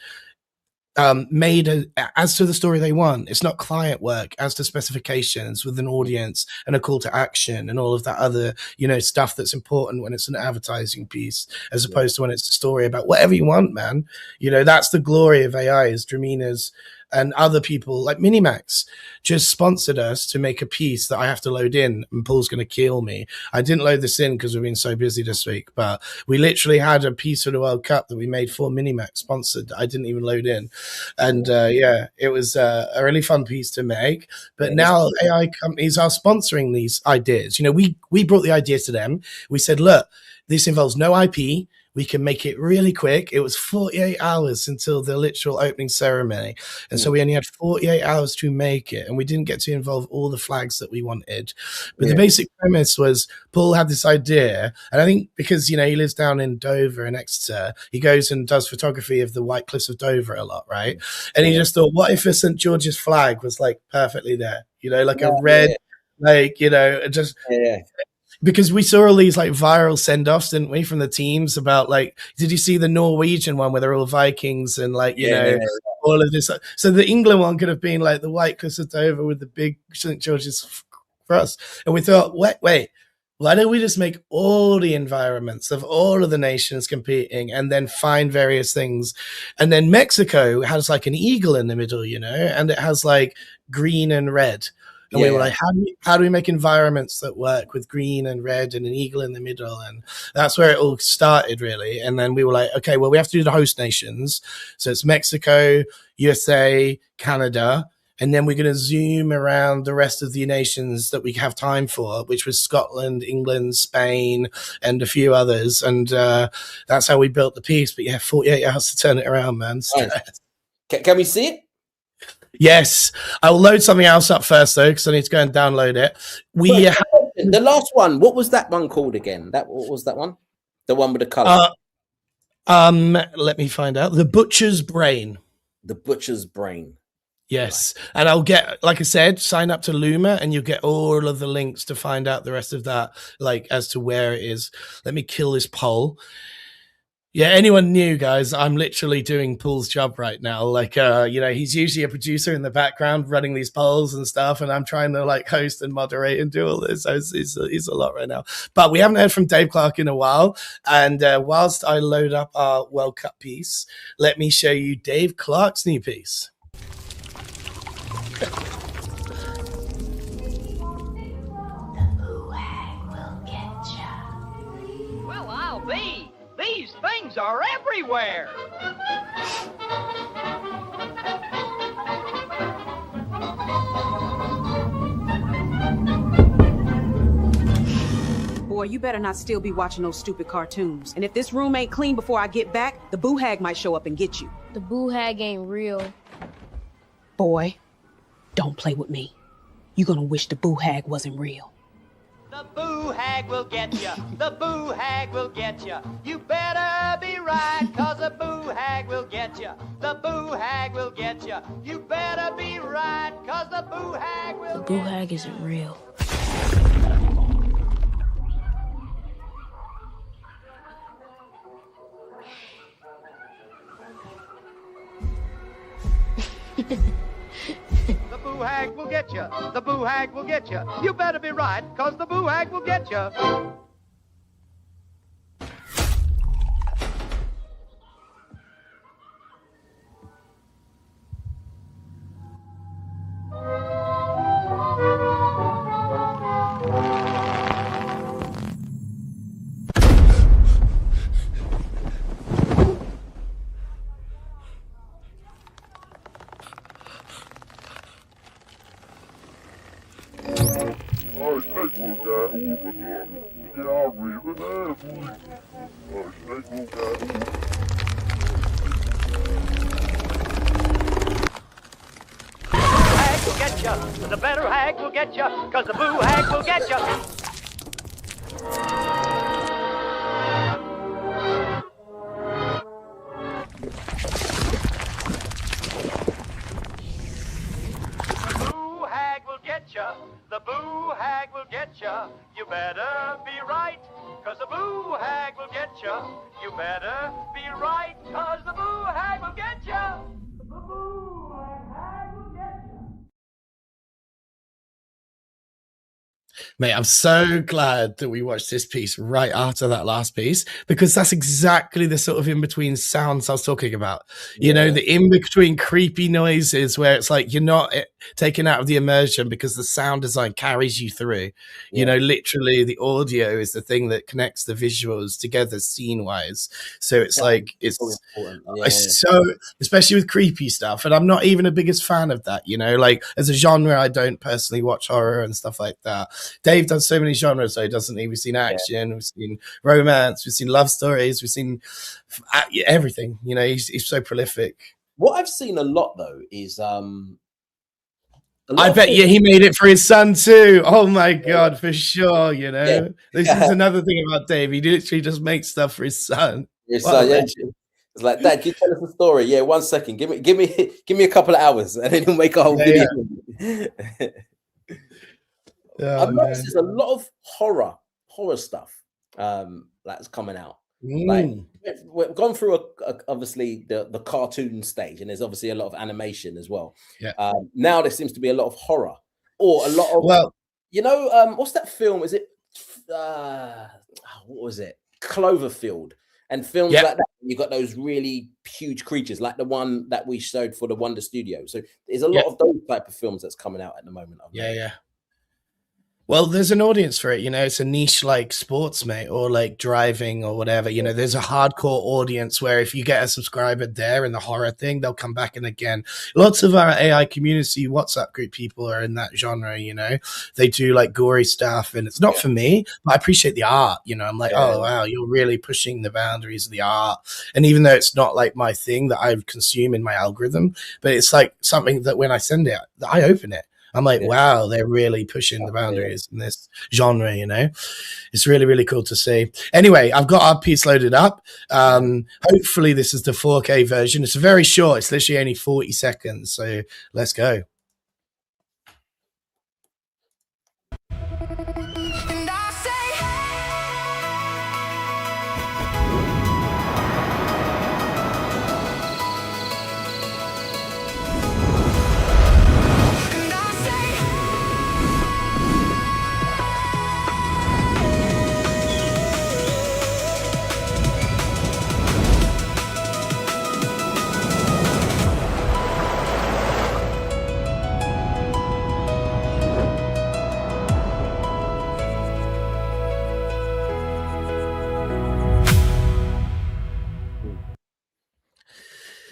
made as to the story they want. It's not client work as to specifications with an audience and a call to action and all of that other, you know, stuff that's important when it's an advertising piece, as opposed to when it's a story about whatever you want, man. You know, that's the glory of AI, is Dramina's and other people like Minimax just sponsored us to make a piece that I have to load in, and Paul's going to kill me. I didn't load this in because we've been so busy this week, but we literally had a piece for the World Cup that we made for Minimax sponsored. I didn't even load in. And it was a really fun piece to make. But now AI companies are sponsoring these ideas. You know, we brought the idea to them. We said, look, this involves no IP. We can make it really quick. It was 48 hours until the literal opening ceremony. And so we only had 48 hours to make it. And we didn't get to involve all the flags that we wanted. But the basic premise was Paul had this idea. And I think because, you know, he lives down in Dover and Exeter, he goes and does photography of the White Cliffs of Dover a lot, right? And he just thought, what if a St. George's flag was like perfectly there? You know, like a red, like, you know, just... Because we saw all these like viral send-offs, didn't we, from the teams about like, did you see the Norwegian one where they're all Vikings and like, you know, all of this? So the England one could have been like the White Cliffs of Dover with the big St. George's cross. And we thought, wait, why don't we just make all the environments of all of the nations competing and then find various things? And then Mexico has like an eagle in the middle, you know, and it has like green and red. And we were like, how do we make environments that work with green and red and an eagle in the middle? And that's where it all started, really. And then we were like, okay, well, we have to do the host nations. So it's Mexico, USA, Canada. And then we're going to zoom around the rest of the nations that we have time for, which was Scotland, England, Spain, and a few others. And that's how we built the piece. But yeah, 48 hours to turn it around, man. Nice. Can we see it? Yes, I'll load something else up first though, because I need to go and download it. The last one. What was that one called again? What was that one? The one with the color. Let me find out. The Butcher's Brain. The Butcher's Brain. Yes, and I'll get, like I said, sign up to Luma, and you'll get all of the links to find out the rest of that, like as to where it is. Let me kill this poll. Yeah, anyone new, guys, I'm literally doing Paul's job right now. Like, he's usually a producer in the background running these polls and stuff, and I'm trying to like host and moderate and do all this. So it's a lot right now. But we haven't heard from Dave Clark in a while. And whilst I load up our World Cup piece, let me show you Dave Clark's new piece. Well, I'll be. These things are everywhere. Boy, you better not still be watching those stupid cartoons. And if this room ain't clean before I get back, the boo hag might show up and get you. The boo hag ain't real. Boy, don't play with me. You're gonna wish the boo hag wasn't real. The boo hag will get you. The boo hag will get you. You better be right, cause the boo hag will get you. The boo hag will get you. You better be right, cause the boo hag will. The boo hag isn't real. The boo hag will get you. The boo hag will get you. You better be right, cause the boo hag will get you. The better hag will get you, cause the boo hag will get you. The boo hag will get you. The boo hag will get you. You better be right, cause the boo hag will get you. You better be right, cause the boo hag will get you. The boo hag will get you. Mate, I'm so glad that we watched this piece right after that last piece, because that's exactly the sort of in-between sounds I was talking about. You know, the in-between creepy noises where it's like you're not taken out of the immersion because the sound design carries you through. You know, literally the audio is the thing that connects the visuals together scene-wise. So it's like, it's so, especially with creepy stuff. And I'm not even a biggest fan of that, you know, like as a genre, I don't personally watch horror and stuff like that. Dave does so many genres, though, doesn't he? We've seen action, we've seen romance, we've seen love stories, we've seen everything. You know, he's so prolific. What I've seen a lot, though, is I bet he made it for his son too. Oh my god, for sure. You know, this is another thing about Dave. He literally just makes stuff for his son. His son, it's like, Dad, can you tell us a story? Yeah, 1 second. Give me a couple of hours, and then he'll make a whole video. I've noticed there's a lot of horror stuff that's coming out. Like we've gone through obviously the cartoon stage, and there's obviously a lot of animation as well. Now there seems to be a lot of horror, or a lot of what's that film? Is it what was it? Cloverfield. And films like that, you got those really huge creatures, like the one that we showed for the Wonder Studio. So there's a lot of those type of films that's coming out at the moment. Yeah. Well, there's an audience for it, you know. It's a niche like sports, mate, or like driving or whatever. You know, there's a hardcore audience where if you get a subscriber there in the horror thing, they'll come back in again. Lots of our AI community WhatsApp group people are in that genre, you know. They do like gory stuff, and it's not for me, but I appreciate the art, you know. I'm like, oh, wow, you're really pushing the boundaries of the art. And even though it's not like my thing that I consume in my algorithm, but it's like something that when I send it, I open it. I'm like, wow, they're really pushing the boundaries in this genre, you know? It's really, really cool to see. Anyway, I've got our piece loaded up. Hopefully this is the 4K version. It's very short. It's literally only 40 seconds. So let's go.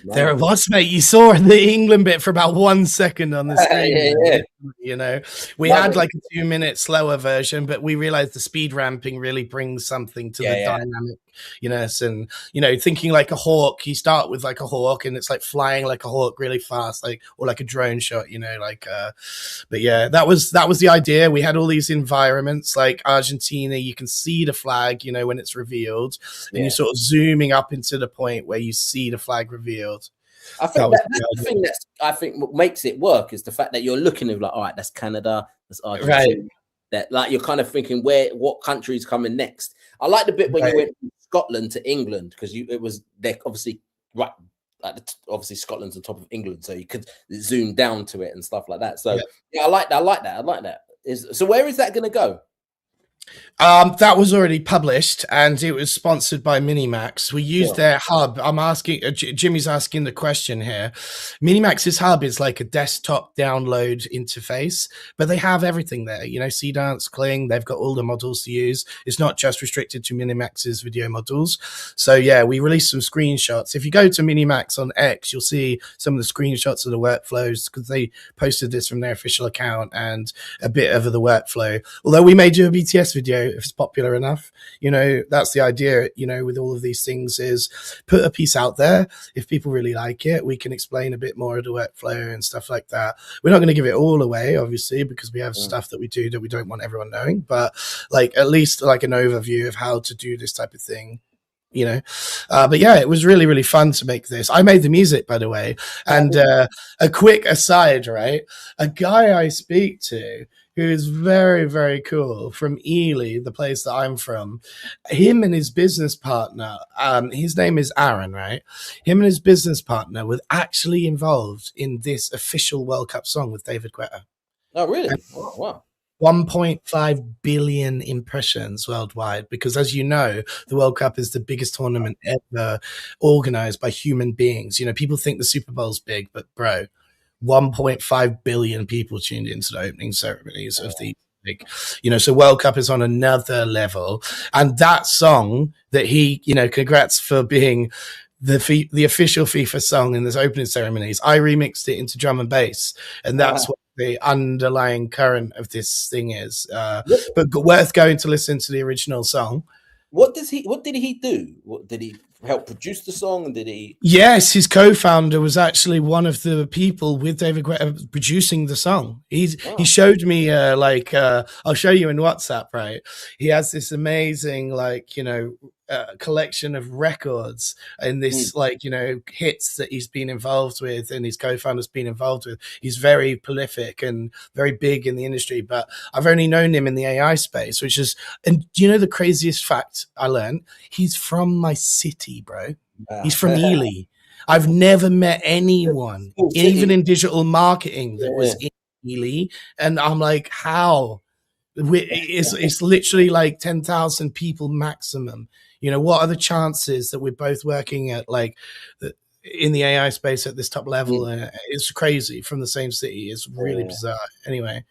There it was, mate. You saw the England bit for about 1 second on the screen. You know, we had like a 2-minute slower version, but we realized the speed ramping really brings something to the dynamic, you know, and, you know, thinking like a hawk, you start with like a hawk and it's like flying like a hawk really fast, like, or like a drone shot, you know, like, but yeah, that was the idea. We had all these environments like Argentina, you can see the flag, you know, when it's revealed, and you're sort of zooming up into the point where you see the flag revealed. I think that's the thing that's what makes it work is the fact that you're looking at like, all right, that's Canada, that's Argentina. Right. That like you're kind of thinking what country is coming next. I like the bit when you went from Scotland to England because it was they're obviously right. Like obviously Scotland's on top of England, so you could zoom down to it and stuff like that. So yeah, I like that. So where is that going to go? That was already published and it was sponsored by Minimax. We used their hub. I'm asking, Jimmy's asking the question here. Minimax's hub is like a desktop download interface, but they have everything there. You know, Seedance, Kling, they've got all the models to use. It's not just restricted to Minimax's video models. So yeah, we released some screenshots. If you go to Minimax on X, you'll see some of the screenshots of the workflows because they posted this from their official account and a bit of the workflow. Although we made you a BTS video, if it's popular enough, you know, that's the idea, you know, with all of these things is put a piece out there. If people really like it, we can explain a bit more of the workflow and stuff like that. We're not going to give it all away, obviously, because we have stuff that we do that we don't want everyone knowing, but like at least like an overview of how to do this type of thing. You know, but yeah, it was really, really fun to make this. I made the music, by the way. And a quick aside, right? A guy I speak to who is very, very cool from Ely, the place that I'm from, him and his business partner, his name is Aaron, right? Him and his business partner were actually involved in this official World Cup song with David Guetta. Oh, really? Oh, wow. 1.5 billion impressions worldwide, because as you know, the World Cup is the biggest tournament ever organized by human beings. You know, people think the Super Bowl's big, but bro, 1.5 billion people tuned into the opening ceremonies of the league. You know, so World Cup is on another level. And that song that he, you know, congrats for being the official FIFA song in this opening ceremonies. I remixed it into drum and bass, and that's what the underlying current of this thing is. But worth going to listen to the original song. What did he do? What did he help produce the song? And did he? Yes, his co-founder was actually one of the people with David Guetta producing the song. He showed me I'll show you in WhatsApp, right? He has this amazing collection of records and this hits that he's been involved with and his co-founder's been involved with. He's very prolific and very big in the industry, but I've only known him in the AI space, and you know the craziest fact I learned? He's from my city, bro. He's from Ely. I've never met anyone, even in digital marketing, that was in Ely. And I'm like, how? It's literally like 10,000 people maximum. You know, what are the chances that we're both working at like in the AI space at this top level? It's crazy from the same city. It's really bizarre. Anyway,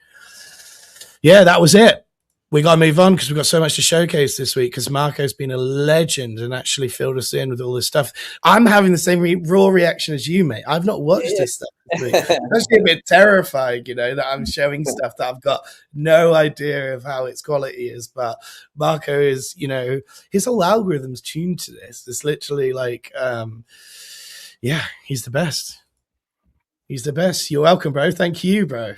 yeah, that was it. We got to move on because we've got so much to showcase this week because Marco's been a legend and actually filled us in with all this stuff. I'm having the same raw reaction as you, mate. I've not watched this stuff this week. I'm actually a bit terrified, you know, that I'm showing stuff that I've got no idea of how its quality is. But Marco is, you know, his whole algorithm's tuned to this. It's literally like, yeah, he's the best. He's the best. You're welcome, bro. Thank you, bro.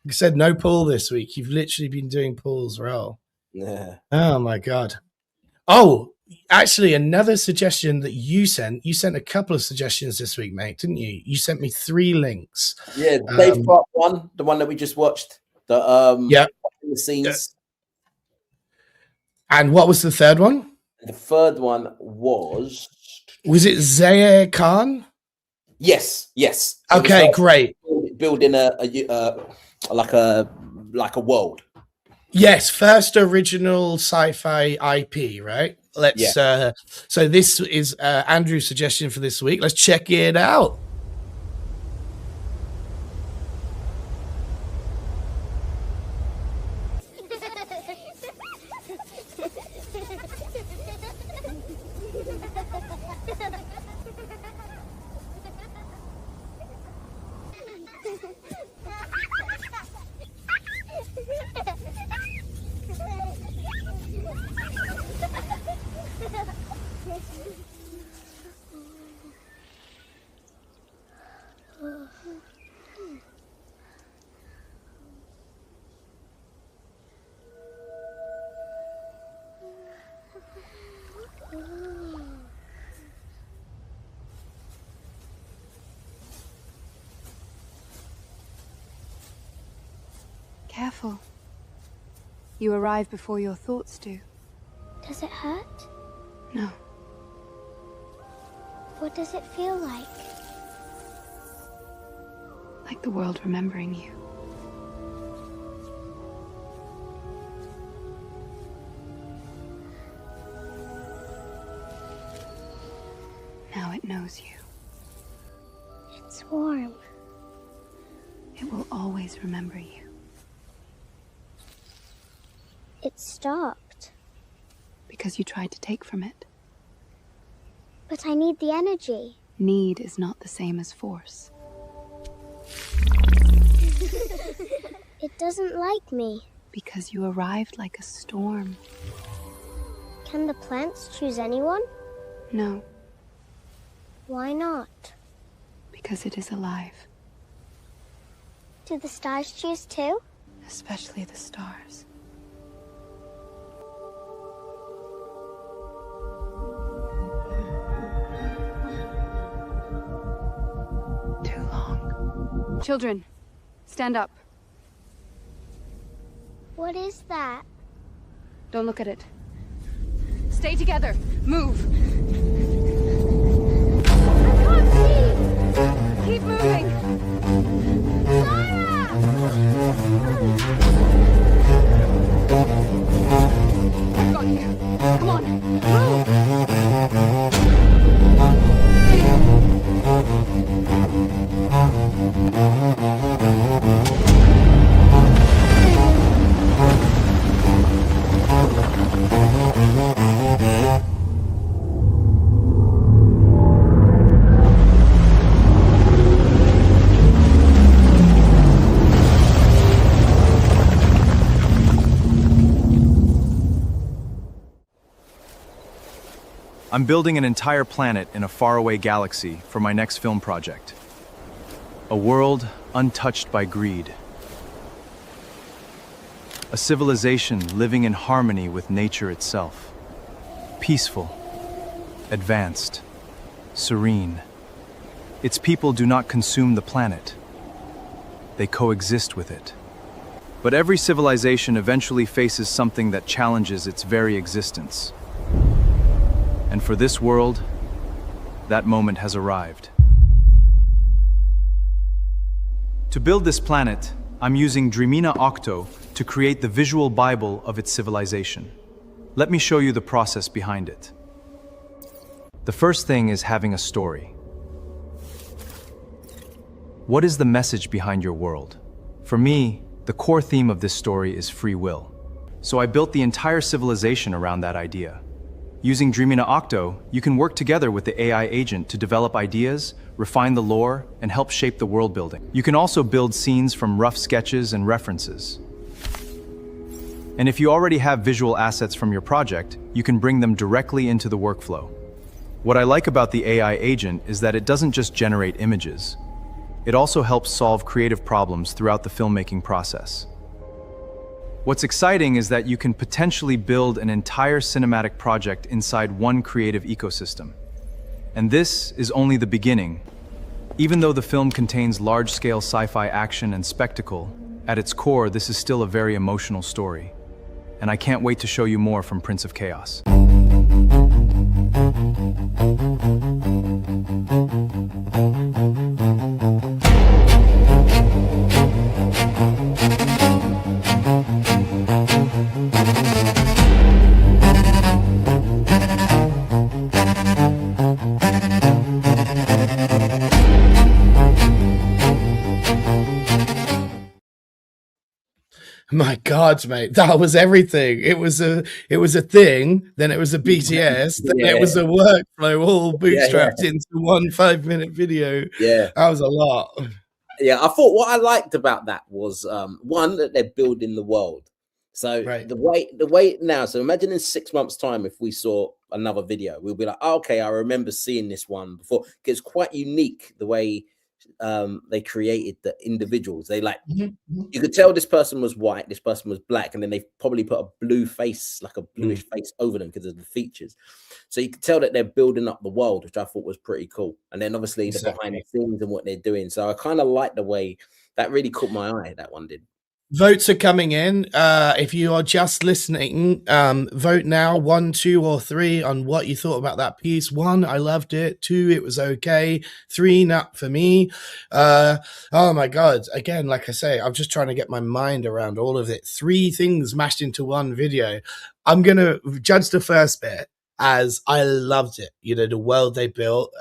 You said no pool this week. You've literally been doing pools, Raoul. Yeah. Oh my God. Oh, actually, another suggestion that you sent a couple of suggestions this week, mate, didn't you? You sent me 3 links. Yeah, Dave Clark one, the one that we just watched. The yeah, the scenes. And what was the third one? The third one was it Zaire Khan? Yes. Okay, like great. Building a like a world. Yes, first original sci-fi IP, right? Let's so this is Andrew's suggestion for this week. Let's check it out. Careful. You arrive before your thoughts do. Does it hurt? No. What does it feel like? Like the world remembering you. Now it knows you. It's warm. It will always remember you. It stopped. Because you tried to take from it. But I need the energy. Need is not the same as force. It doesn't like me. Because you arrived like a storm. Can the plants choose anyone? No. Why not? Because it is alive. Do the stars choose too? Especially the stars. Too long. Children, stand up. What is that? Don't look at it. Stay together. Move. I can't see. Keep moving. I've got you. Come on. Move. I'm building an entire planet in a faraway galaxy for my next film project. A world untouched by greed. A civilization living in harmony with nature itself. Peaceful, advanced, serene. Its people do not consume the planet. They coexist with it. But every civilization eventually faces something that challenges its very existence. And for this world, that moment has arrived. To build this planet, I'm using Dreamina Octo to create the visual Bible of its civilization. Let me show you the process behind it. The first thing is having a story. What is the message behind your world? For me, the core theme of this story is free will. So I built the entire civilization around that idea. Using Dreamina Octo, you can work together with the AI agent to develop ideas, refine the lore, and help shape the world building. You can also build scenes from rough sketches and references. And if you already have visual assets from your project, you can bring them directly into the workflow. What I like about the AI agent is that it doesn't just generate images. It also helps solve creative problems throughout the filmmaking process. What's exciting is that you can potentially build an entire cinematic project inside one creative ecosystem. And this is only the beginning. Even though the film contains large-scale sci-fi action and spectacle, at its core, this is still a very emotional story. And I can't wait to show you more from Prince of Chaos. My God, mate, that was everything. It was a thing, then it was a BTS, then it was a workflow, all bootstrapped into one 5-minute video. Yeah, that was a lot. Yeah, I thought what I liked about that was one, that they're building the world. So the way now. So imagine in 6 months' time, if we saw another video, we'll be like, oh, okay, I remember seeing this one before. It's quite unique the way they created the individuals. They like you could tell this person was white, this person was black, and then they probably put a blue face, like a bluish face over them because of the features. So you could tell that they're building up the world, which I thought was pretty cool. And then obviously the behind the scenes and what they're doing. So I kind of like the way that really caught my eye. That one did. Votes are coming in. If you are just listening, vote now, 1, 2, or 3 on what you thought about that piece. 1, I loved it. 2, it was okay. 3, not for me. Oh my God. Again, like I say, I'm just trying to get my mind around all of it. 3 things mashed into one video. I'm going to judge the first bit as I loved it. You know, the world they built.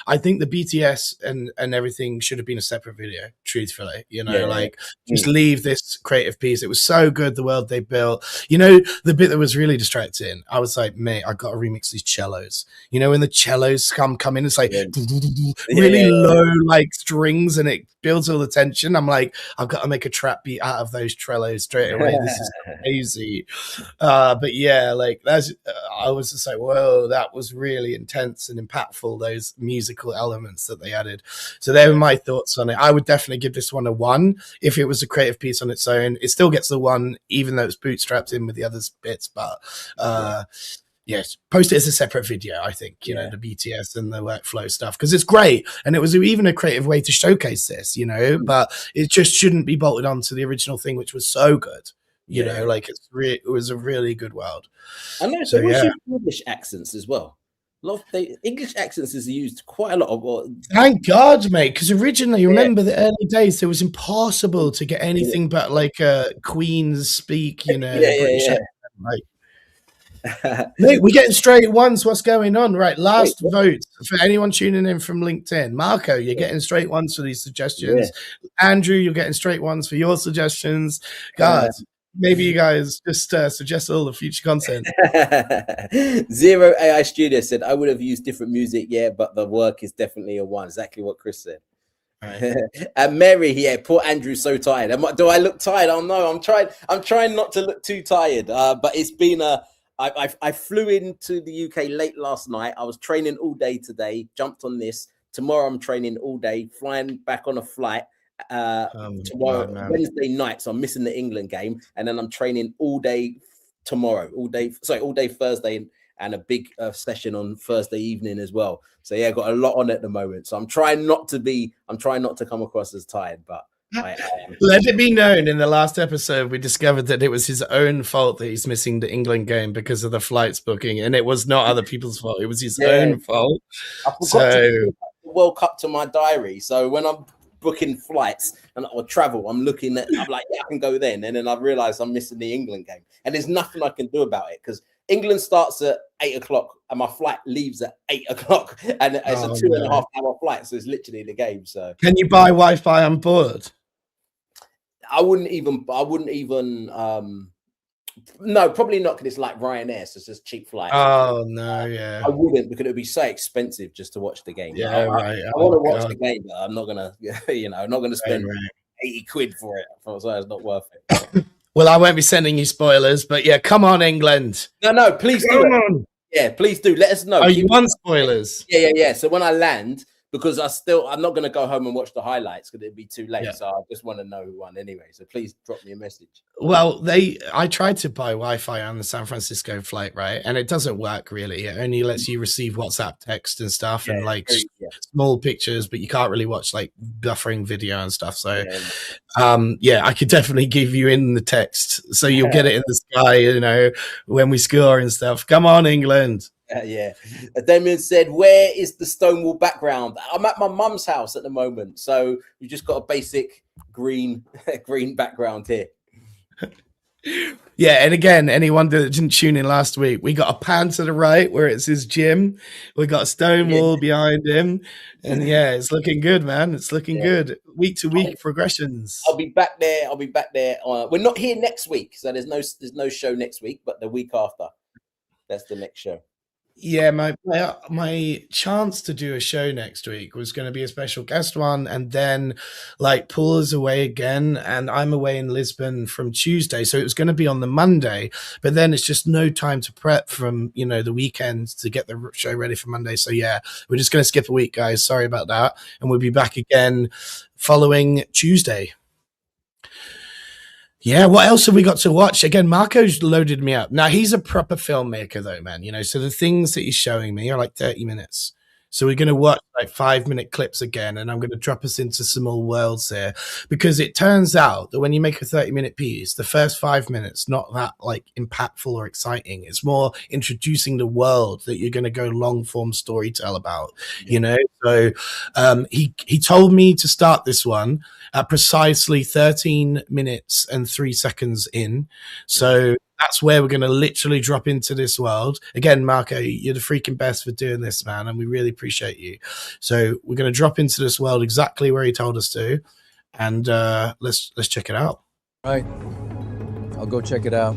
I think the BTS and everything should have been a separate video, truthfully. You know, just leave this creative piece. It was so good, the world they built. You know, the bit that was really distracting, I was like, mate, I got to remix these cellos. You know, when the cellos come in, it's like really low, like strings, and it builds all the tension. I'm like, I've got to make a trap beat out of those cellos straight away. This is crazy. But yeah, like that's, I was just like, whoa, that was really intense and impactful, those musical elements that they added. So they were my thoughts on it. I would definitely give this one a 1 if it was a creative piece on its own. It still gets the 1 even though it's bootstrapped in with the other bits, but yes, post it as a separate video. I think, you know, the BTS and the workflow stuff, because it's great, and it was even a creative way to showcase this, you know, but it just shouldn't be bolted onto the original thing, which was so good. You know, like it was a really good world. I know. So yeah, English accents as well. A lot of English accents is used quite a lot of. Thank God, mate, because originally, remember the early days, it was impossible to get anything but like a Queen's speak, you know, British accent, like. Mate, we're getting straight ones. What's going on? Right, last vote for anyone tuning in from LinkedIn. Marco, you're getting straight ones for these suggestions. Andrew, you're getting straight ones for your suggestions. God. Maybe you guys just suggest all the future content. Zero AI Studio said, I would have used different music, but the work is definitely a 1. Exactly what Chris said. Right. And Mary, poor Andrew's so tired. Do I look tired? Oh no, I'm trying not to look too tired. But it's been I flew into the UK late last night. I was training all day today, jumped on this. Tomorrow I'm training all day, flying back on a flight. Tomorrow, Wednesday night, so I'm missing the England game, and then I'm training all day tomorrow, all day Thursday, and a big session on Thursday evening as well. So yeah, got a lot on at the moment. So I'm trying not to come across as tired, but I am. Let it be known, in the last episode we discovered that it was his own fault that he's missing the England game because of the flights booking, and it was not other people's fault. It was his own fault. I forgot to put the World Cup to my diary, so when I'm booking flights or travel. I'm like, yeah, I can go then. And then I realized I'm missing the England game. And there's nothing I can do about it because England starts at 8 o'clock and my flight leaves at 8 o'clock. And it's a 2.5 hour flight. So it's literally the game. So can you buy Wi-Fi on board? I wouldn't even no, probably not because it's like Ryanair, so it's just cheap flight. Oh no, yeah. I wouldn't because it would be so expensive just to watch the game. Yeah, right. I want to watch the game, but I'm not gonna, I'm not gonna spend 80 quid for it. So it's not worth it. Well, I won't be sending you spoilers, but yeah, come on, England. No, please do. Yeah, please do. Let us know. Oh, you want spoilers? Yeah. So when I land, because I'm not going to go home and watch the highlights because it'd be too late. Yeah. So I just want to know who won anyway. So please drop me a message. Well, I tried to buy Wi-Fi on the San Francisco flight, right? And it doesn't work really. It only lets you receive WhatsApp text and stuff and like small pictures, but you can't really watch like buffering video and stuff. So I could definitely give you in the text. So you'll get it in the sky, when we score and stuff. Come on, England. Yeah. Damien said, where is the Stonewall background? I'm at my mum's house at the moment. So we just got a basic green background here. Yeah, and again, anyone that didn't tune in last week, we got a pan to the right where it's his gym. We got a stone wall behind him. And yeah, it's looking good, man. It's looking good. Week to week progressions. I'll be back there. We're not here next week. So there's no show next week, but the week after. That's the next show. Yeah, my chance to do a show next week was going to be a special guest one, and then like Paul is away again, and I'm away in Lisbon from Tuesday, so it was going to be on the Monday, but then it's just no time to prep from the weekend to get the show ready for Monday. So yeah, we're just going to skip a week, guys. Sorry about that, and we'll be back again following Tuesday. Yeah, what else have we got to watch? Again, Marco's loaded me up. Now, he's a proper filmmaker, though, man. So the things that he's showing me are like 30 minutes. So we're going to watch like 5-minute clips again, and I'm going to drop us into some more worlds here, because it turns out that when you make a 30-minute piece, the first 5 minutes, not that like impactful or exciting. It's more introducing the world that you're going to go long form storytell about, So he told me to start this one at precisely 13 minutes and 3 seconds in. So that's where we're going to literally drop into this world. Again, Marco, you're the freaking best for doing this, man, and we really appreciate you. So we're going to drop into this world exactly where he told us to, and let's check it out. All right. I'll go check it out.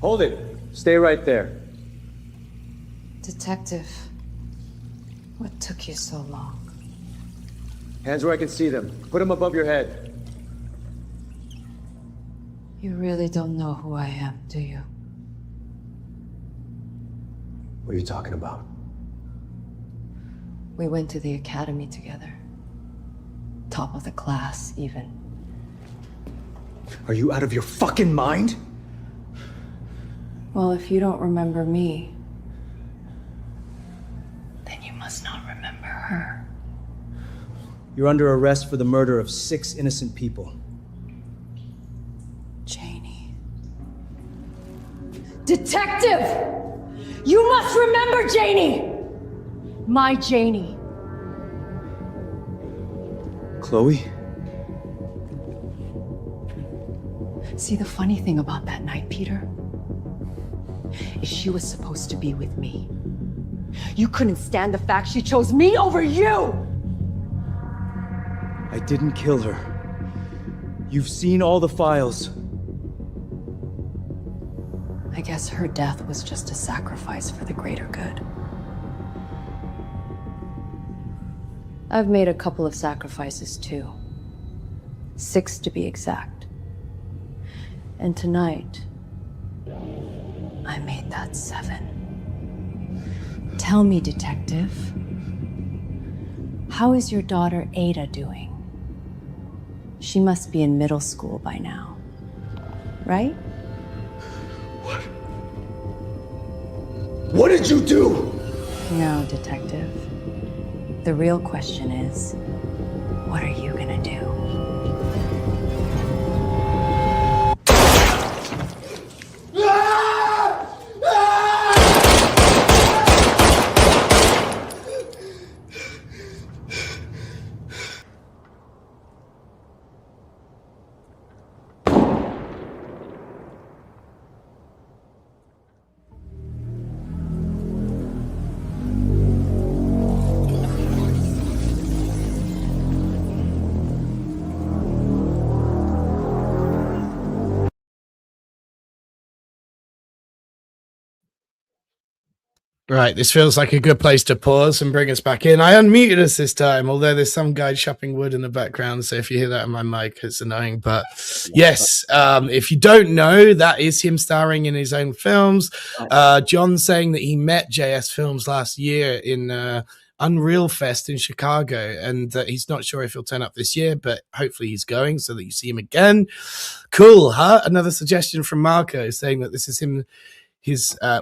Hold it. Stay right there. Detective, what took you so long? Hands where I can see them. Put them above your head. You really don't know who I am, do you? What are you talking about? We went to the academy together. Top of the class, even. Are you out of your fucking mind? Well, if you don't remember me, then you must not remember her. You're under arrest for the murder of 6 innocent people. Janie. Detective! You must remember Janie! My Janie. Chloe? See, the funny thing about that night, Peter, is she was supposed to be with me. You couldn't stand the fact she chose me over you! I didn't kill her. You've seen all the files. I guess her death was just a sacrifice for the greater good. I've made a couple of sacrifices too. 6 to be exact. And tonight, I made that 7. Tell me, detective, how is your daughter Ada doing? She must be in middle school by now, right? What did you do? No, detective. The real question is, what are you gonna do? Right, this feels like a good place to pause and bring us back in. I unmuted us this time, although there's some guy chopping wood in the background, so if you hear that on my mic, it's annoying. But yes, if you don't know, that is him starring in his own films. John saying that he met JS Films last year in Unreal Fest in Chicago, and he's not sure if he'll turn up this year, but hopefully he's going so that you see him again. Cool, huh? Another suggestion from Marco saying that this is him. I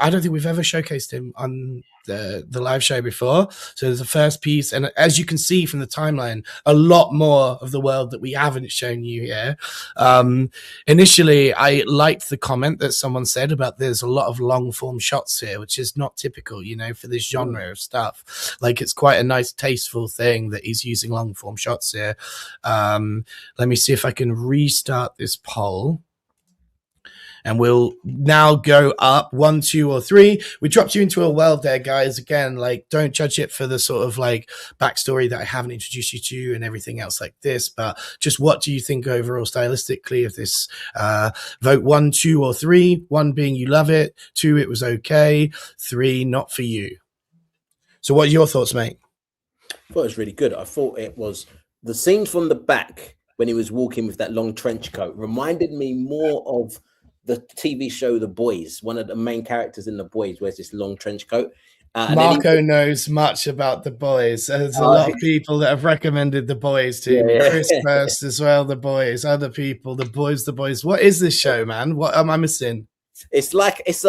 don't think we've ever showcased him on the live show before. So there's the first piece, and as you can see from the timeline, a lot more of the world that we haven't shown you here. Initially, I liked the comment that someone said about there's a lot of long form shots here, which is not typical, you know, for this genre of stuff. Like, it's quite a nice, tasteful thing that he's using long form shots here. Let me see if I can restart this poll. And we'll now go up 1, 2, or 3. We dropped you into a world there, guys. Again, like, don't judge it for the sort of like backstory that I haven't introduced you to and everything else like this. But just what do you think overall stylistically of this? Vote 1, 2, or 3. 1 being you love it. 2, it was okay. 3, not for you. So what are your thoughts, mate? I thought it was really good. I thought it was the scene from the back when he was walking with that long trench coat reminded me more of the TV show The Boys. One of the main characters in The Boys wears this long trench coat. Marco knows much about The Boys. There's a lot of people that have recommended The Boys to me. Chris first as well, The Boys. Other people, The Boys. What is this show, man? What am I missing? It's like it's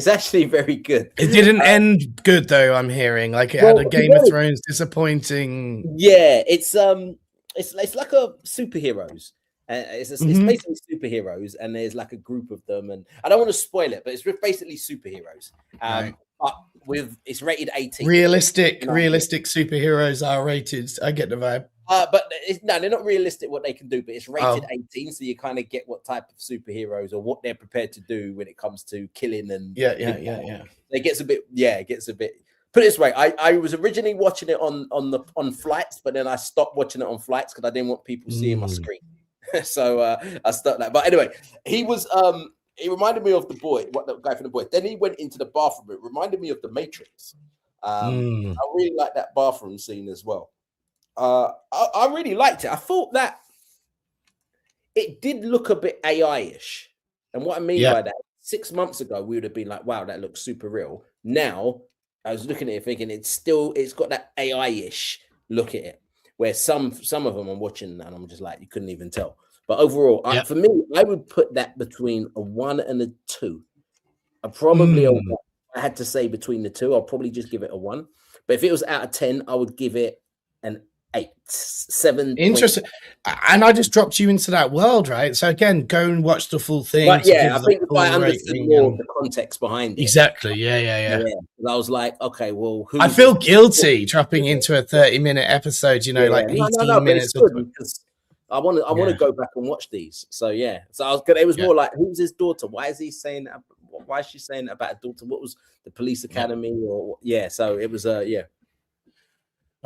actually very good. It didn't end good though, I'm hearing. Like, it had a Game of Thrones disappointing. Yeah, it's like a superheroes. It's basically superheroes, and there's like a group of them, and I don't want to spoil it, but it's basically superheroes. Right. But it's rated 18. Realistic superheroes are rated. I get the vibe. But no, they're not realistic what they can do, but it's rated 18, so you kind of get what type of superheroes or what they're prepared to do when it comes to killing and yeah. It gets a bit. Put it this way, I was originally watching it on flights, but then I stopped watching it on flights because I didn't want people seeing my screen. So I stopped that. But anyway, he reminded me of the guy from The Boy. Then he went into the bathroom. It reminded me of The Matrix. I really like that bathroom scene as well. I really liked it. I thought that it did look a bit AI-ish. And what I mean by that, 6 months ago, we would have been like, wow, that looks super real. Now, I was looking at it thinking it's got that AI-ish look at it. Where some of them I'm watching and I'm just like, you couldn't even tell. But overall, for me, I would put that between a 1 and a 2. I probably I had to say between the two, I'll probably just give it a 1. But if it was out of 10, I would give it an 7. Interesting. And I just dropped you into that world, right? So again, go and watch the full thing. But yeah, I think if I understood more of the context behind it. Exactly. Yeah. I was like, okay, well, I feel guilty dropping into a 30-minute episode, like 18 minutes. Because I want to go back and watch these. So yeah. So it was more like, who's his daughter? Why is he saying that? Why is she saying that about a daughter? What was the police academy so it was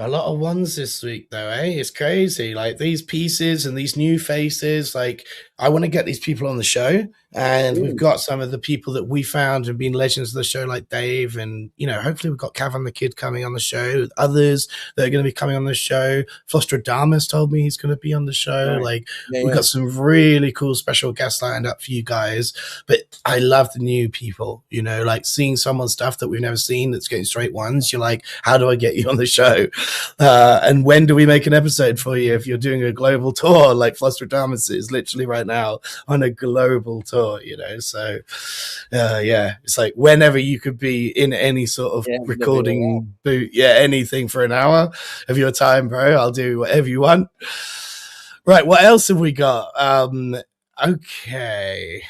a lot of ones this week, though, eh? It's crazy. Like these pieces and these new faces. Like I want to get these people on the show, and we've got some of the people that we found and been legends of the show, like Dave, and hopefully we've got Cavan the Kid coming on the show. Others that are going to be coming on the show. Fostradamus told me he's going to be on the show. Right. We've got some really cool special guests lined up for you guys. But I love the new people. Like seeing someone's stuff that we've never seen that's getting straight ones. You're like, how do I get you on the show? And when do we make an episode for you if you're doing a global tour like Fostradamus is literally right now on a global tour, so it's like whenever you could be in any sort of recording boot, anything for an hour of your time, bro, I'll do whatever you want. Right, what else have we got? Okay.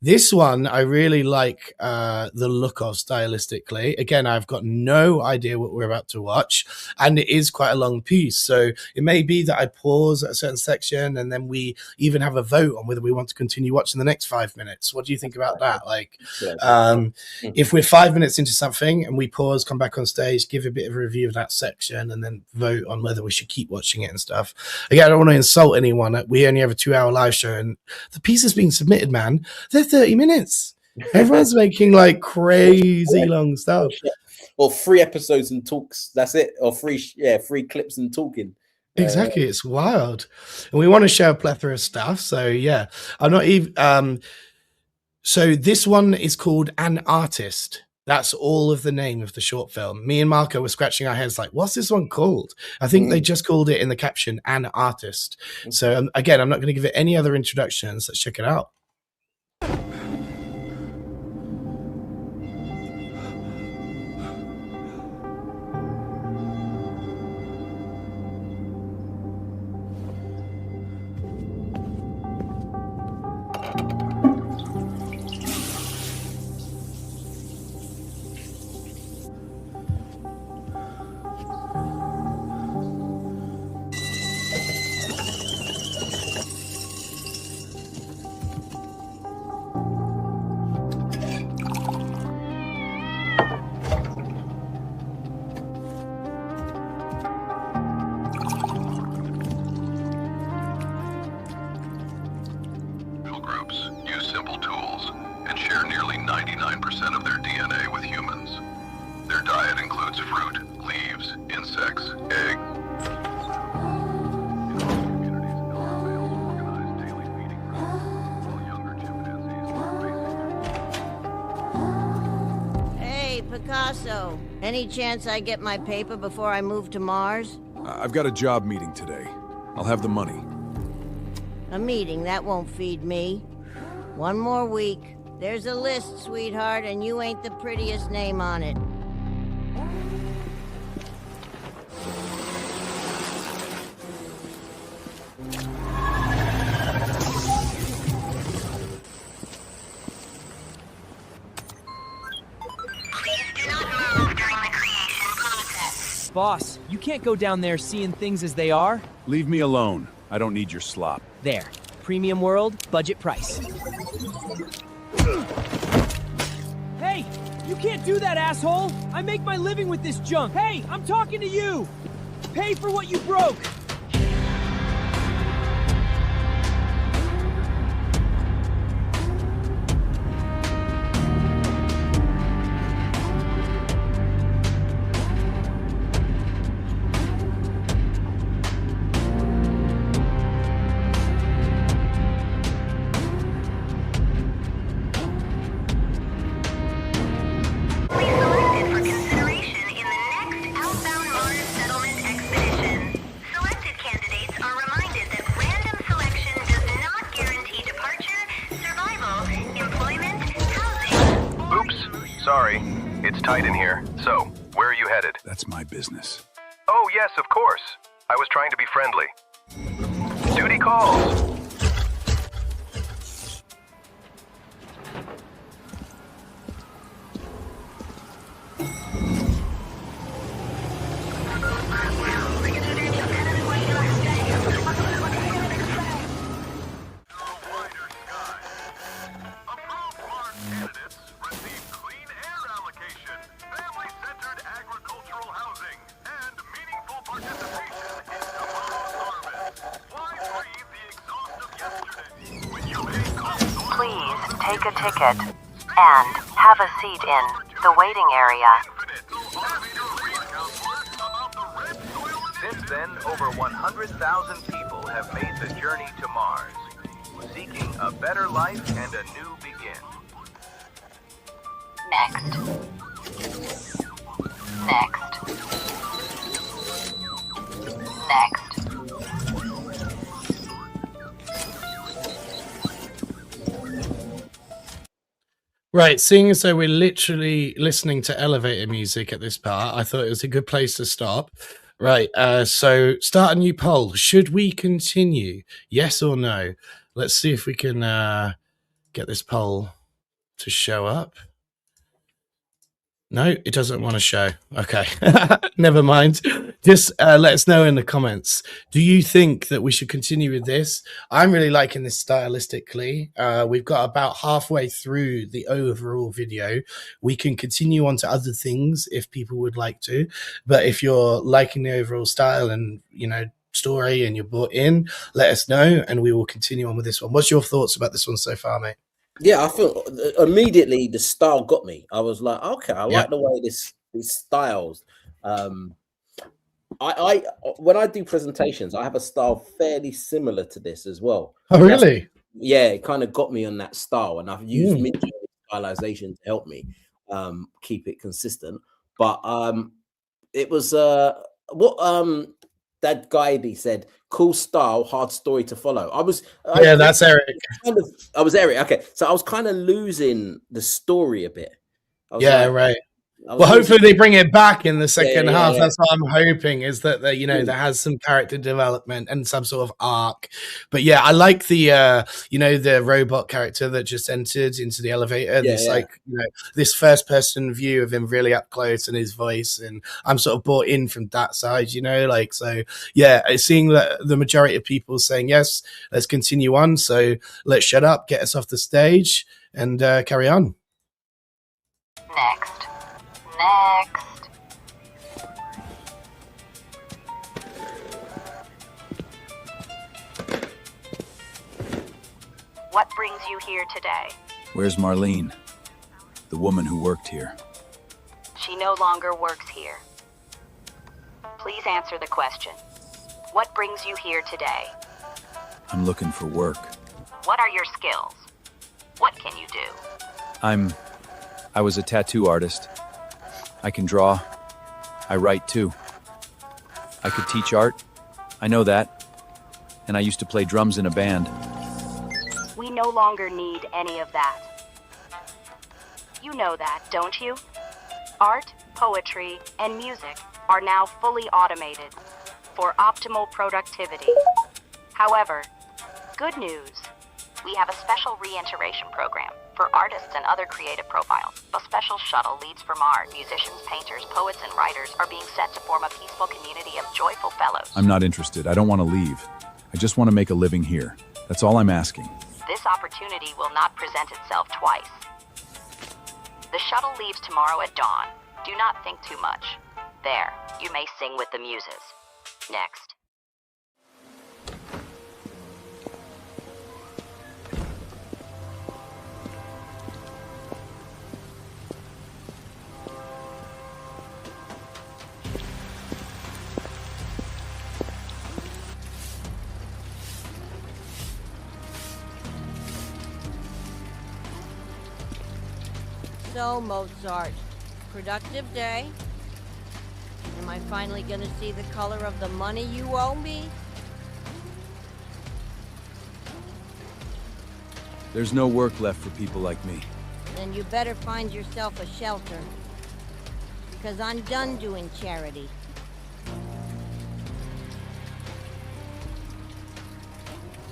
This one, I really like the look of stylistically. Again, I've got no idea what we're about to watch, and it is quite a long piece. So it may be that I pause at a certain section, and then we even have a vote on whether we want to continue watching the next 5 minutes. What do you think about that? Like, if we're 5 minutes into something and we pause, come back on stage, give a bit of a review of that section, and then vote on whether we should keep watching it and stuff. Again, I don't want to insult anyone. We only have a 2-hour live show, and the pieces being submitted, man, they're 30 minutes. Everyone's making like crazy long stuff. Or 3 episodes and talks. That's it. Or 3 clips and talking. Exactly. It's wild. And we want to share a plethora of stuff. So yeah, I'm not even. So this one is called An Artist. That's all of the name of the short film. Me and Marco were scratching our heads like, what's this one called? I think they just called it in the caption, An Artist. So again, I'm not going to give it any other introductions. Let's check it out. Any chance I get my paper before I move to Mars? I've got a job meeting today. I'll have the money. A meeting, that won't feed me. 1 more week. There's a list, sweetheart, and you ain't the prettiest name on it. Boss, you can't go down there seeing things as they are. Leave me alone. I don't need your slop. There. Premium world, budget price. Hey! You can't do that, asshole! I make my living with this junk! Hey! I'm talking to you! Pay for what you broke! That's my business. Oh, yes, of course. I was trying to be friendly. Duty calls. Take a ticket and have a seat in the waiting area. Since then, over 100,000 people have made the journey to Mars, seeking a better life and a new begin. Next. Right, seeing as though we're literally listening to elevator music at this part, I thought it was a good place to stop. Right, so start a new poll. Should we continue? Yes or no? Let's see if we can get this poll to show up. No, it doesn't want to show. Okay, never mind. Just let us know in the comments. Do you think that we should continue with this? I'm really liking this stylistically. We've got about halfway through the overall video. We can continue on to other things if people would like to. But if you're liking the overall style and, you know, story and you're bought in, let us know and we will continue on with this one. What's your thoughts about this one so far, mate? Yeah, I feel immediately the style got me. I was like, okay, I like the way these styles. I when I do presentations, I have a style fairly similar to this as well. Oh, really? Yeah, it kind of got me on that style, and I've used mid-journey stylization to help me keep it consistent. But it was what that guy said, cool style, hard story to follow. That's Eric. I was Eric. Okay, so I was kind of losing the story a bit. Right. Well, hopefully they bring it back in the second half. That's what I'm hoping, is that they, you know, there has some character development and some sort of arc. But yeah, I like the you know, the robot character that just entered into the elevator. Like, you know, this first person view of him really up close and his voice, and I'm sort of bought in from that side, you know, like, so yeah, seeing that the majority of people saying yes, let's continue on. So let's shut up, get us off the stage, and carry on. Next. What brings you here today? Where's Marlene? The woman who worked here. She no longer works here. Please answer the question. What brings you here today? I'm looking for work. What are your skills? What can you do? I was a tattoo artist. I can draw. I write too. I could teach art. I know that. And I used to play drums in a band. We no longer need any of that. You know that, don't you? Art, poetry, and music are now fully automated for optimal productivity. However, good news, we have a special reintegration program for artists and other creative profiles. A special shuttle leads for Mars. Musicians, painters, poets, and writers are being set to form a peaceful community of joyful fellows. I'm not interested. I don't want to leave. I just want to make a living here. That's all I'm asking. This opportunity will not present itself twice. The shuttle leaves tomorrow at dawn. Do not think too much. There, you may sing with the muses. Next. So, Mozart, productive day? Am I finally gonna see the color of the money you owe me? There's no work left for people like me. Then you better find yourself a shelter. Because I'm done doing charity.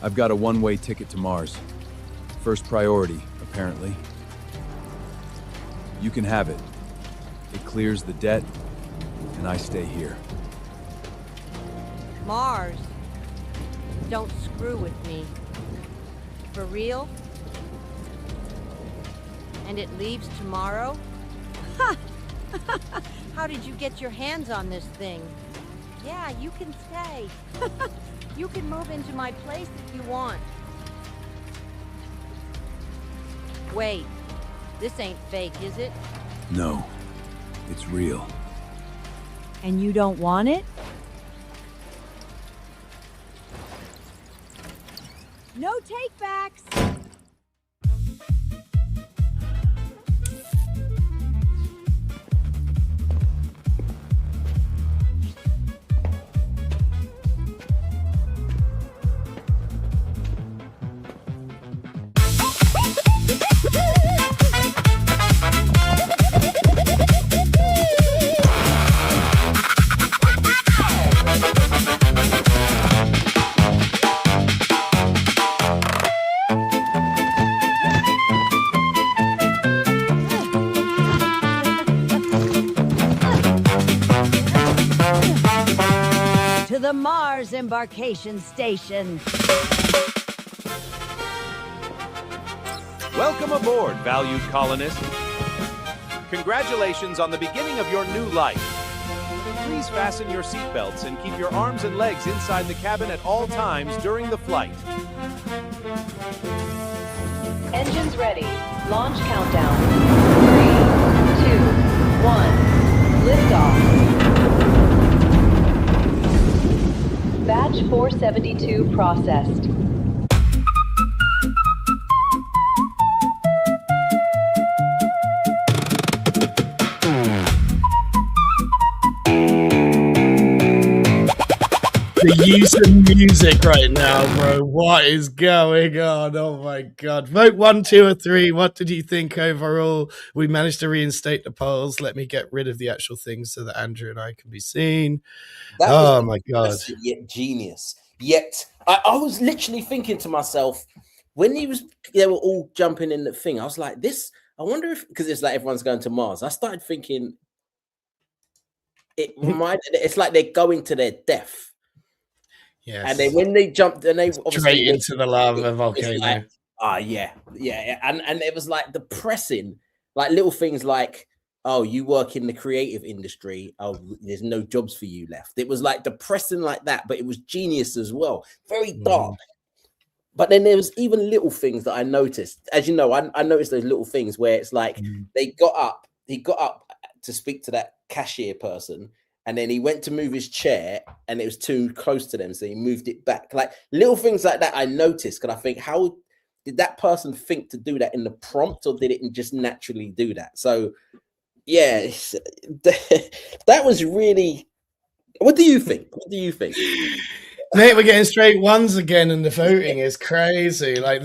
I've got a one-way ticket to Mars. First priority, apparently. You can have it. It clears the debt, and I stay here. Mars. Don't screw with me. For real? And it leaves tomorrow? Ha! How did you get your hands on this thing? Yeah, you can stay. You can move into my place if you want. Wait, this ain't fake, is it? No, it's real. And you don't want it? No take-backs! To the Mars embarkation station. Welcome aboard, valued colonist. Congratulations on the beginning of your new life. Please fasten your seatbelts and keep your arms and legs inside the cabin at all times during the flight. Engines ready. Launch countdown. 3, 2, 1. Liftoff. Batch 472 processed. The use of music right now, bro. What is going on? Oh my god. Vote 1, 2, or 3. What did you think overall? We managed to reinstate the polls. Let me get rid of the actual things so that Andrew and I can be seen. Oh my god. Yet genius. Yet I was literally thinking to myself when they were all jumping in the thing. I was like, I wonder if, because it's like everyone's going to Mars. I started thinking it's like they're going to their death. Yes. And then when they jumped, and they obviously straight into the lava volcano. Like, yeah. And it was like depressing, like little things like, oh, you work in the creative industry. Oh, there's no jobs for you left. It was like depressing like that, but it was genius as well. Very dark. But then there was even little things that I noticed. As you know, I noticed those little things where it's like he got up to speak to that cashier person, and then he went to move his chair and it was too close to them, so he moved it back. Like little things like that I noticed, because I think, how did that person think to do that in the prompt, or did it just naturally do that? So yeah, that was really. What do you think? Mate, we're getting straight ones again, and the voting is crazy. Like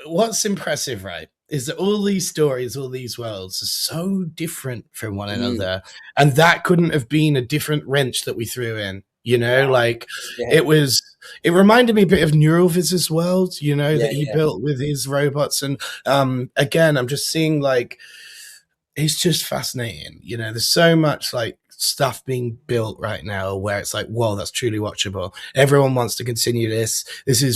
what's impressive, right, is that all these stories, all these worlds are so different from one another, and that couldn't have been a different wrench that we threw in. You know, like it reminded me a bit of Neurovis's world. You know, that he built with his robots, and again, I'm just seeing like it's just fascinating. You know, there's so much like stuff being built right now where it's like, whoa, that's truly watchable. Everyone wants to continue this.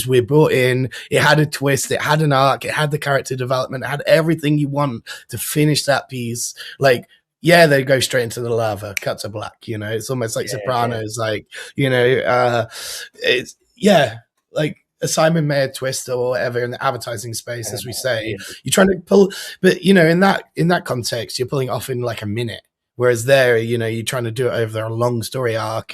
We're brought in. It had a twist. It had an arc. It had the character development. It had everything you want to finish that piece. Like, yeah, they go straight into the lava, cut to black. You know, it's almost like Sopranos. Like, you know, it's like a Simon Mayer twist or whatever in the advertising space, as we say. You're trying to pull, but you know, in that context, you're pulling off in like a minute. Whereas there, you know, you're trying to do it over a long story arc.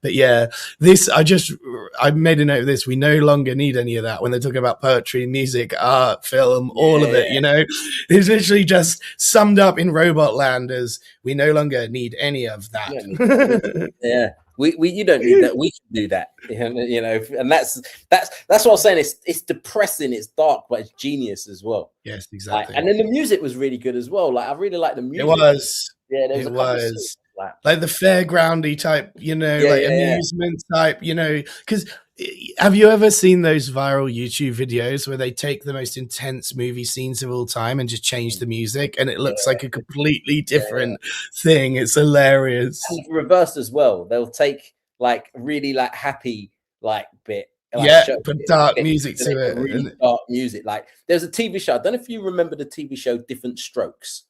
But yeah, I made a note of this. We no longer need any of that when they're talking about poetry, music, art, film, all of it, you know. It's literally just summed up in Robot Land as we no longer need any of that. Yeah. You don't need that. We can do that, you know, and that's what I was saying. It's depressing, it's dark, but it's genius as well. Yes, exactly. And then the music was really good as well. Like I really like the music. It was. Yeah, it was like the fairgroundy type, you know, amusement type, you know, because have you ever seen those viral YouTube videos where they take the most intense movie scenes of all time and just change the music and it looks like a completely different thing? It's hilarious. And reversed as well. They'll take like really like happy like bit. Like put dark music to it. Really dark music. Like there's a TV show. I don't know if you remember the TV show Different Strokes.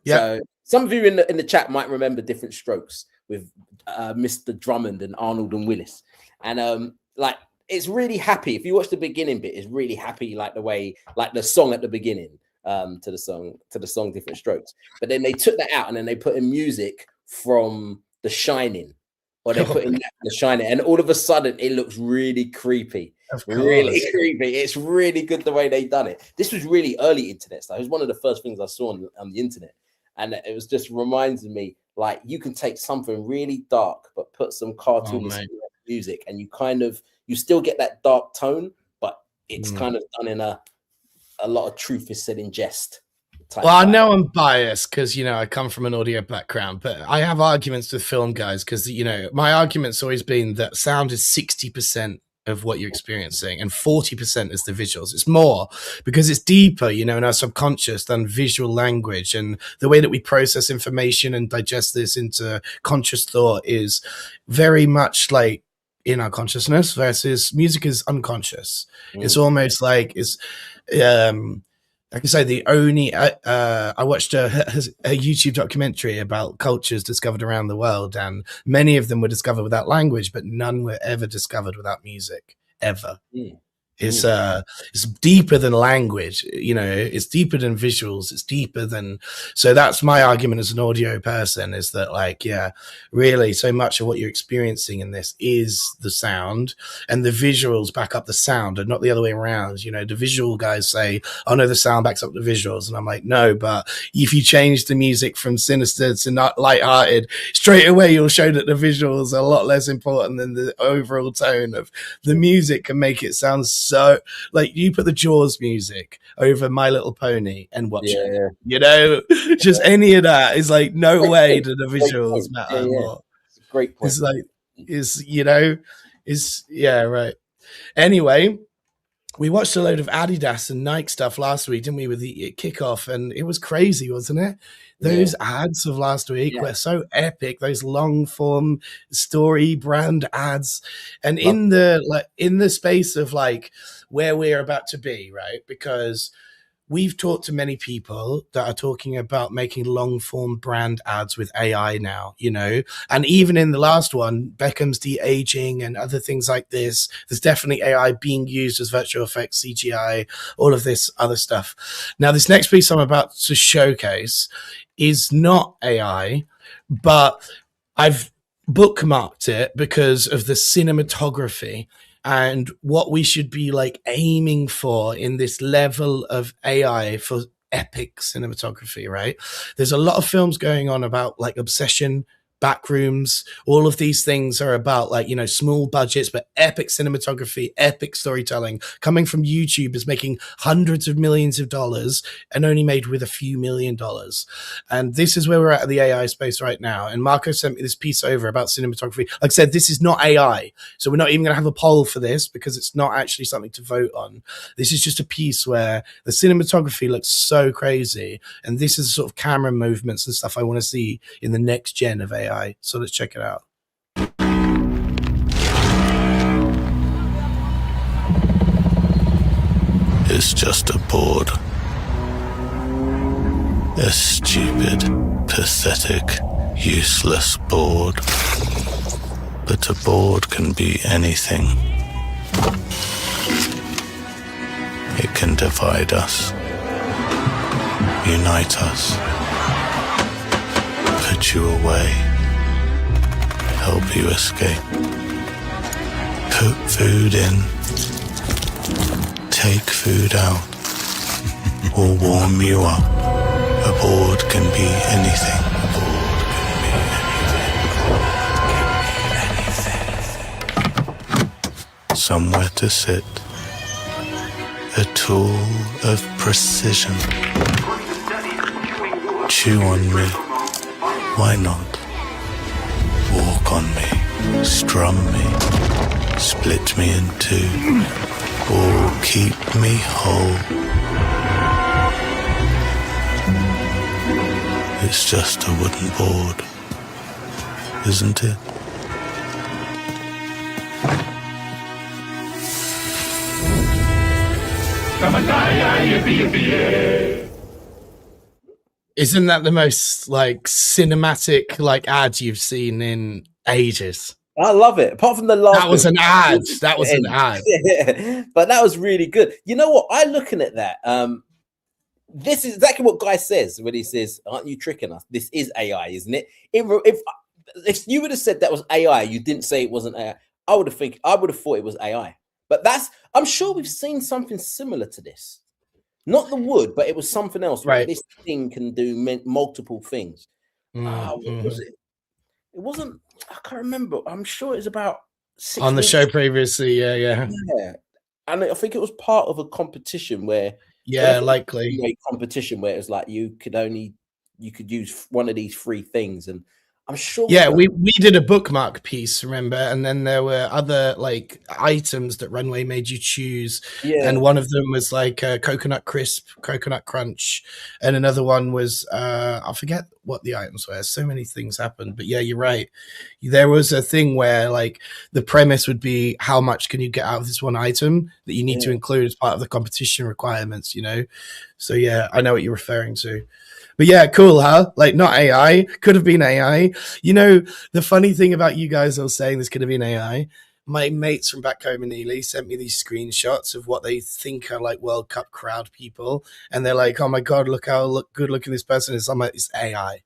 Yeah. So some of you in the chat might remember Different Strokes with Mr. Drummond and Arnold and Willis. And like it's really happy. If you watch the beginning bit, it's really happy, like the way, like the song at the beginning, to the song Different Strokes. But then they took that out and then they put in music from The Shining, or they put in The Shining, and all of a sudden it looks really creepy. Really creepy. It's really good the way they done it. This was really early internet stuff. It was one of the first things I saw on the internet. And it was just reminding me, like, you can take something really dark, but put some cartoonish music, and you still get that dark tone, but it's kind of done in a lot of truth is said in jest. Well, I know I'm biased because, you know, I come from an audio background, but I have arguments with film guys because, you know, my argument's always been that sound is 60% of what you're experiencing and 40% is the visuals. It's more because it's deeper, you know, in our subconscious than visual language, and the way that we process information and digest this into conscious thought is very much like in our consciousness versus music is unconscious. It's almost like it's I can say the only I watched a YouTube documentary about cultures discovered around the world, and many of them were discovered without language, but none were ever discovered without music, ever. It's deeper than language, you know, it's deeper than visuals, it's deeper than, so that's my argument as an audio person, is that, like, yeah, really so much of what you're experiencing in this is the sound, and the visuals back up the sound and not the other way around. You know, the visual guys say, oh no, the sound backs up the visuals, and I'm like, no, but if you change the music from sinister to not lighthearted, straight away you'll show that the visuals are a lot less important than the overall tone of the music can make it sound so, like, you put the Jaws music over My Little Pony and watch it, you know, just any of that is like, no way do the visuals matter more. It's a great point. It's like, is, you know, is, yeah, right. Anyway, we watched a load of Adidas and Nike stuff last week, didn't we, with the kickoff, and it was crazy, wasn't it? Those ads of last week were so epic. Those long form story brand ads, and in the space of like where we're about to be, right? Because we've talked to many people that are talking about making long form brand ads with AI now, you know, and even in the last one, Beckham's de-aging and other things like this, there's definitely AI being used as virtual effects, CGI, all of this other stuff. Now, this next piece I'm about to showcase is not AI, but I've bookmarked it because of the cinematography and what we should be like aiming for in this level of AI for epic cinematography, right? There's a lot of films going on about like Obsession, Backrooms, all of these things are about, like, you know, small budgets, but epic cinematography, epic storytelling coming from YouTubers making hundreds of millions of dollars and only made with a few $1 million. And this is where we're at in the AI space right now. And Marco sent me this piece over about cinematography. Like I said, this is not AI. So we're not even going to have a poll for this because it's not actually something to vote on. This is just a piece where the cinematography looks so crazy. And this is the sort of camera movements and stuff I want to see in the next gen of AI. So let's check it out. It's just a board. A stupid, pathetic, useless board. But a board can be anything. It can divide us, unite us, put you away, help you escape, put food in, take food out, or warm you up. A board can be anything. A board can be anything. Somewhere to sit. A tool of precision. Chew on me. Why not? Walk on me, strum me, split me in two, or keep me whole. It's just a wooden board, isn't it? Isn't that the most like cinematic like ad you've seen in ages? I love it. Apart from the last, that was an ad. That was an ad. Yeah. But that was really good. You know what? I looking at that. This is exactly what Guy says when he says, "Aren't you tricking us? This is AI, isn't it?" If you would have said that was AI, you didn't say it wasn't AI. I would have thought it was AI. But I'm sure we've seen something similar to this. Not the wood, but it was something else. Right. This thing can do multiple things. What was it? It wasn't. I can't remember. I'm sure it was about 6 on the weeks. show previously. Yeah. And I think it was part of a competition where. Yeah, likely a competition where it was like you could use one of these 3 things, and I'm sure. Yeah, we did a bookmark piece, remember? And then there were other like items that Runway made you choose. Yeah. And one of them was like coconut crisp, coconut crunch, and another one was I forget what the items were. So many things happened, but yeah, you're right. There was a thing where like the premise would be how much can you get out of this one item that you need to include as part of the competition requirements, you know? So yeah, I know what you're referring to. But yeah, cool, huh? Like not AI, could have been AI. You know, the funny thing about you guys all saying this could have been AI, my mates from back home in Ely sent me these screenshots of what they think are like World Cup crowd people. And they're like, oh my God, look how good looking this person is. I'm like, it's AI.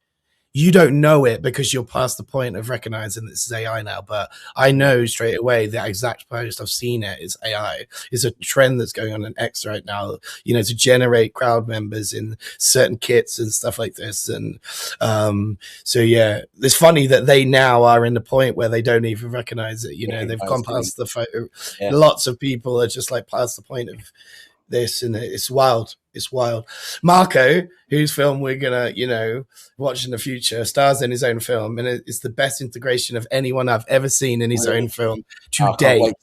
You don't know it because you're past the point of recognizing this is AI now, but I know straight away the exact post. I've seen it. It's AI. It's a trend that's going on in X right now, you know, to generate crowd members in certain kits and stuff like this. And so, yeah, it's funny that they now are in the point where they don't even recognize it. You know, they've gone past the photo. Yeah. Lots of people are just like past the point of this, and it's wild. It's wild. Marco, whose film we're gonna, you know, watch in the future, stars in his own film, and it's the best integration of anyone I've ever seen in his own film to date.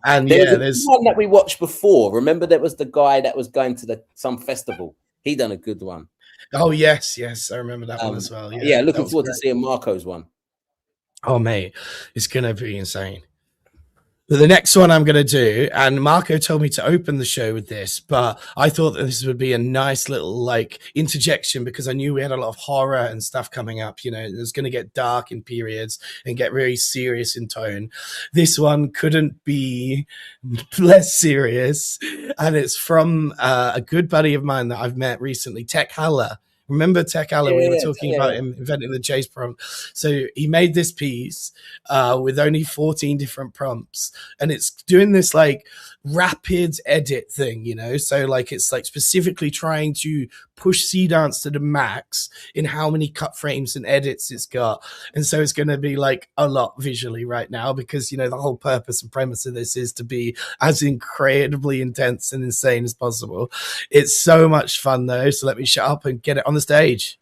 And there's one that we watched before. Remember, there was the guy that was going to some festival. He done a good one. Oh yes, I remember that one as well. Yeah, looking forward to seeing Marco's one. Oh mate, it's gonna be insane. But the next one I'm going to do, and Marco told me to open the show with this, but I thought that this would be a nice little like interjection because I knew we had a lot of horror and stuff coming up. You know, it was going to get dark in periods and get very serious in tone. This one couldn't be less serious, and it's from a good buddy of mine that I've met recently, Tech Haller. Remember Tech Haller? We were talking about him inventing the chase prompt. So he made this piece with only 14 different prompts, and it's doing this like rapid edit thing, you know? So like it's like specifically trying to push Seedance to the max in how many cut frames and edits it's got. And so it's going to be like a lot visually right now because, you know, the whole purpose and premise of this is to be as incredibly intense and insane as possible. It's so much fun though. So let me shut up and get it on the stage.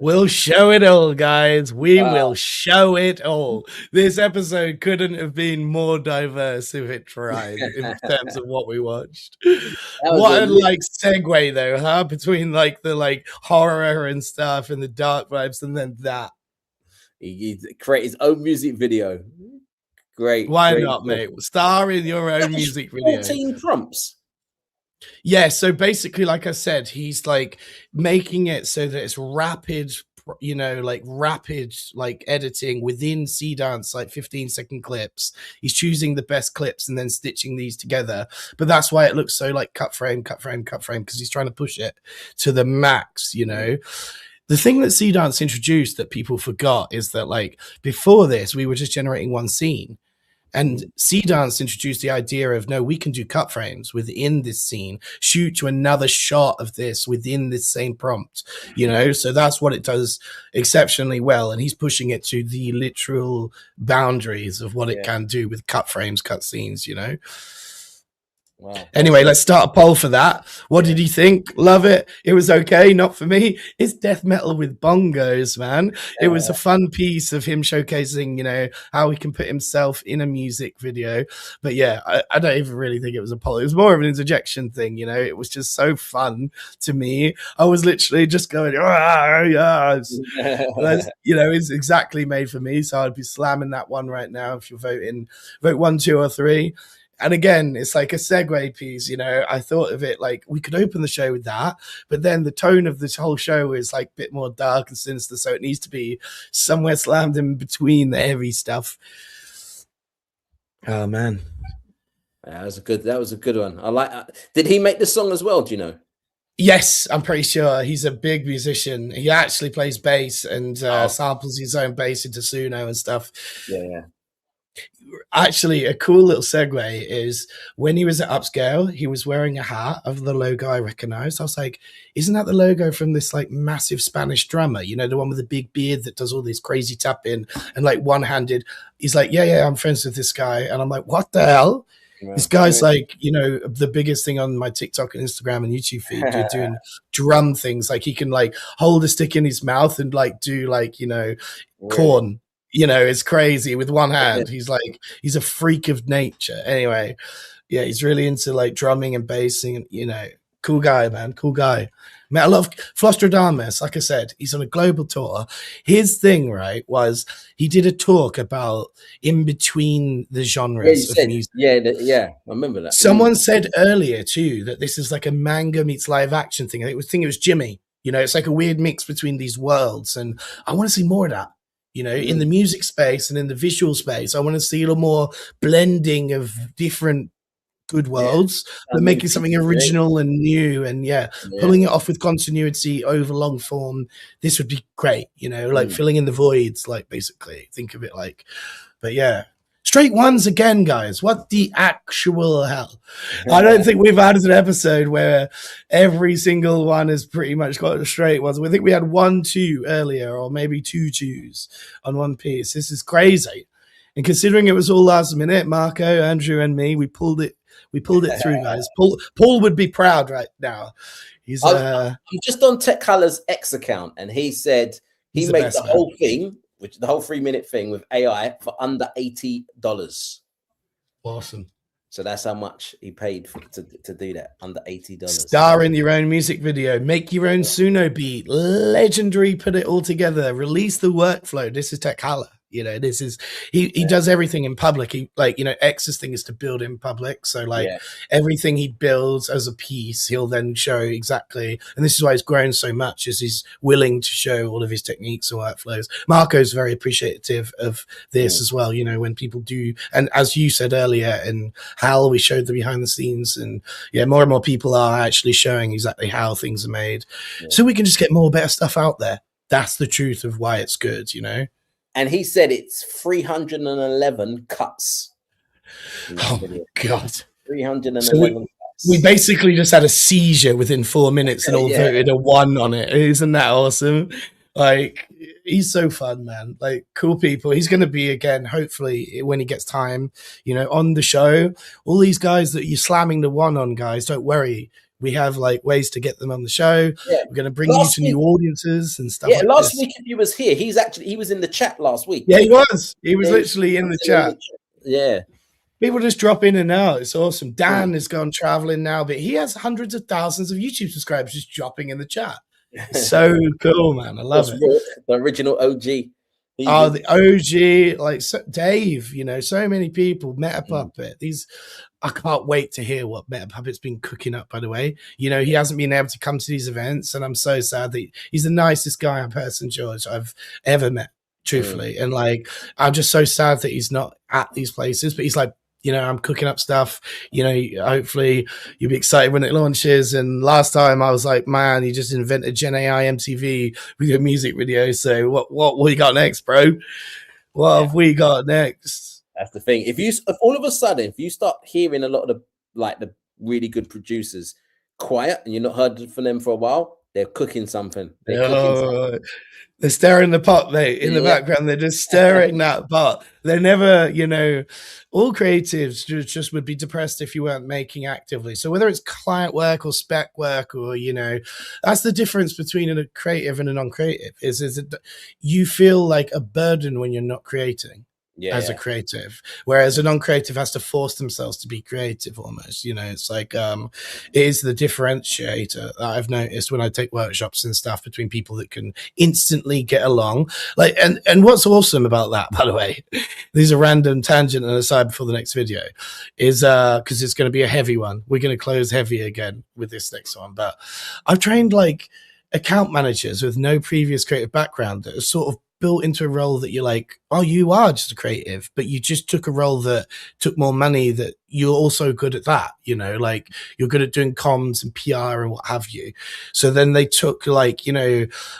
We'll show it all, guys. We will show it all. This episode couldn't have been more diverse if it tried in terms of what we watched. What a like segue though, huh? Between like the like horror and stuff and the dark vibes and then that. He created his own music video. Great. Why great not, mate? Star in your own music video. 14 prompts. Yeah, so basically, like I said, he's like making it so that it's rapid, you know, like rapid, like editing within Seedance, like 15-second clips. He's choosing the best clips and then stitching these together. But that's why it looks so like cut frame, because he's trying to push it to the max, you know. The thing that Seedance introduced that people forgot is that like before this, we were just generating one scene. And Seedance introduced the idea of, no, we can do cut frames within this scene, shoot to another shot of this within this same prompt, you know? So that's what it does exceptionally well. And he's pushing it to the literal boundaries of what it can do with cut frames, cut scenes, you know? Wow. Anyway, let's start a poll for that. What did you think? Love it. It was okay. Not for me. It's death metal with bongos, man. It was a fun piece of him showcasing, you know, how he can put himself in a music video. But yeah, I don't even really think it was a poll. It was more of an interjection thing, you know. It was just so fun to me. I was literally just going, yes. You know, it's exactly made for me. So I'd be slamming that one right now if you're voting. Vote 1, 2, or 3. And again, it's like a segue piece, you know. I thought of it like we could open the show with that, but then the tone of this whole show is like a bit more dark and sinister, so it needs to be somewhere slammed in between the heavy stuff. Oh man, that was a good one. I like. Did he make the song as well? Do you know? Yes, I'm pretty sure. He's a big musician. He actually plays bass and samples his own bass into Suno and stuff. Yeah. Actually, a cool little segue is when he was at Upscale, he was wearing a hat of the logo I recognized. I was like, isn't that the logo from this like massive Spanish drummer? You know, the one with the big beard that does all these crazy tapping and like one-handed. He's like, yeah, I'm friends with this guy. And I'm like, what the hell? Right. This guy's like, you know, the biggest thing on my TikTok and Instagram and YouTube feed, doing drum things. Like he can like hold a stick in his mouth and like do like, you know, corn. You know, it's crazy with one hand. He's like, he's a freak of nature. Anyway, yeah, he's really into like drumming and bassing. And, you know, cool guy, man. Cool guy. Man, I love Flostradamus. Like I said, he's on a global tour. His thing, right, was he did a talk about in between the genres of music. Yeah, I remember that. Someone said earlier too that this is like a manga meets live action thing. I think it was Jimmy. You know, it's like a weird mix between these worlds, and I want to see more of that. You know, in the music space and in the visual space, I want to see a little more blending of different good worlds, but making something original and new and pulling it off with continuity over long form. This would be great, you know, like filling in the voids, like basically think of it like, but yeah. Straight ones again, guys. What the actual hell? I don't think we've had an episode where every single one has pretty much got the straight ones. We think we had 1, 2 earlier, or maybe 2 2s on one piece. This is crazy. And considering it was all last minute, Marco, Andrew, and me, we pulled it through, guys. Paul would be proud right now. He's I'm just on Tech Color's X account, and he said he made the whole thing. Which the whole 3-minute thing with AI for under $80. Awesome. So that's how much he paid to do that, under $80. Star in your own music video, make your own Suno beat, legendary, put it all together, release the workflow. This is Tech Color. You know, this is he does everything in public. He like, you know, X's thing is to build in public. So like everything he builds as a piece, he'll then show exactly. And this is why he's grown so much, is he's willing to show all of his techniques and workflows. Marco's very appreciative of this as well. You know, when people do, and as you said earlier, in Hal, we showed the behind the scenes, and more and more people are actually showing exactly how things are made. So we can just get more better stuff out there. That's the truth of why it's good, you know. And he said it's 311 cuts. Oh my God. 311 cuts. We basically just had a seizure within 4 minutes and all voted a 1 on it. Isn't that awesome? Like, he's so fun, man. Like, cool people. He's going to be, again, hopefully, when he gets time, you know, on the show. All these guys that you're slamming the 1 on, guys, don't worry. we have like ways to get them on the show. Yeah. We're going to bring you to new audiences and stuff like last this. week if he was here, he was in the chat last week. Yeah, he was literally in the chat. Yeah. People just drop in and out. It's awesome. Dan has gone traveling now, but he has hundreds of thousands of YouTube subscribers just dropping in the chat. So cool, man. I love it. The original OG. The OG, like Dave, so many people, Meta Puppet. I can't wait to hear what Meta Puppet's been cooking up, by the way. He hasn't been able to come to these events, and I'm so sad that he's the nicest guy in person, George, I've ever met, truthfully. And like, I'm just so sad that he's not at these places, but he's like, I'm cooking up stuff, hopefully you'll be excited when it launches. And last time I was like, man, you just invented Gen AI MTV with your music video. So what we got next, bro? What have we got next? That's the thing. If all of a sudden, if you start hearing a lot of the really good producers quiet and you're not heard from them for a while, they're cooking something. They're stirring the pot, mate, in the background. They're just stirring that pot. They're never, all creatives just would be depressed if you weren't making actively. So whether it's client work or spec work or, that's the difference between a creative and a non-creative is that you feel like a burden when you're not creating. As a creative, whereas a non-creative has to force themselves to be creative almost. It's like it is the differentiator that I've noticed when I take workshops and stuff between people that can instantly get along. Like, and what's awesome about that, by the way, these are random tangent and aside before the next video, is because it's going to be a heavy one. We're going to close heavy again with this next one, but I've trained like account managers with no previous creative background that are sort of built into a role that you're like, oh, you are just a creative, but you just took a role that took more money, that you're also good at that, like you're good at doing comms and PR and what have you. So then they took like,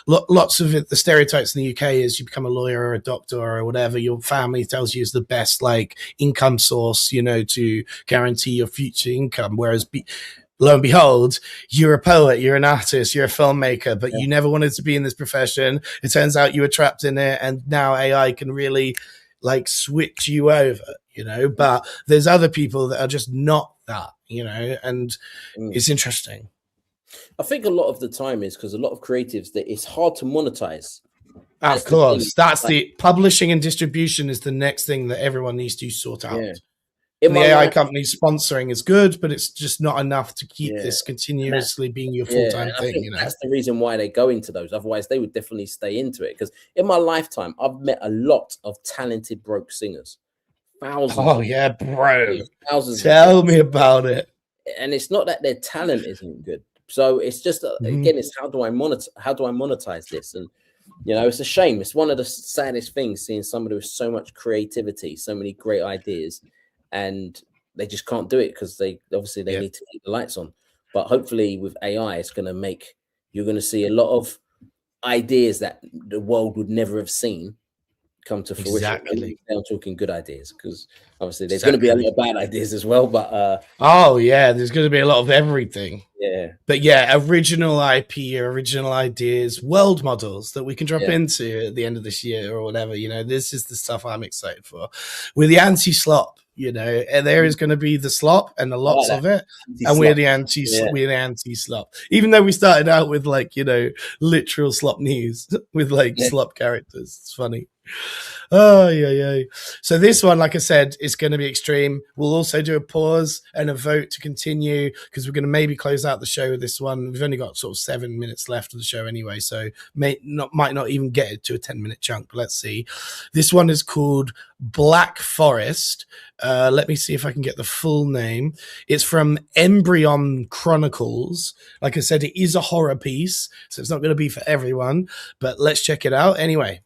lots of it, the stereotypes in the UK is you become a lawyer or a doctor or whatever your family tells you is the best like income source, to guarantee your future income. Whereas lo and behold, you're a poet, you're an artist, you're a filmmaker, but you never wanted to be in this profession. It turns out you were trapped in it, and now AI can really like switch you over, but there's other people that are just not that, and it's interesting. I think a lot of the time is because a lot of creatives that it's hard to monetize. Of course, that's the publishing and distribution is the next thing that everyone needs to sort out. Yeah. The AI company sponsoring is good, but it's just not enough to keep this continuously being your full-time thing. That's the reason why they go into those. Otherwise, they would definitely stay into it. Because in my lifetime, I've met a lot of talented broke singers. Thousands. Oh yeah, bro. Thousands. Tell me about it. And it's not that their talent isn't good. So it's just again, it's how do I monetize this? And it's a shame. It's one of the saddest things seeing somebody with so much creativity, so many great ideas, and they just can't do it because they need to keep the lights on. But hopefully with AI, you're going to see a lot of ideas that the world would never have seen come to fruition. Exactly. I'm talking good ideas because obviously there's going to be a lot of bad ideas as well. But there's going to be a lot of everything. Yeah. But yeah, original IP or original ideas, world models that we can drop into at the end of this year or whatever. This is the stuff I'm excited for. With the anti-slop, and there is going to be the slop and the lots of it, and we're the anti-slop. Even though we started out with literal slop news with slop characters, it's funny. Oh yeah. So this one, like I said, is going to be extreme. We'll also do a pause and a vote to continue because we're going to maybe close out the show with this one. We've only got sort of 7 minutes left of the show anyway, so might not even get it to a 10-minute chunk. But let's see. This one is called Black Forest. Let me see if I can get the full name. It's from Embryon Chronicles. Like I said, it is a horror piece, so it's not going to be for everyone. But let's check it out anyway.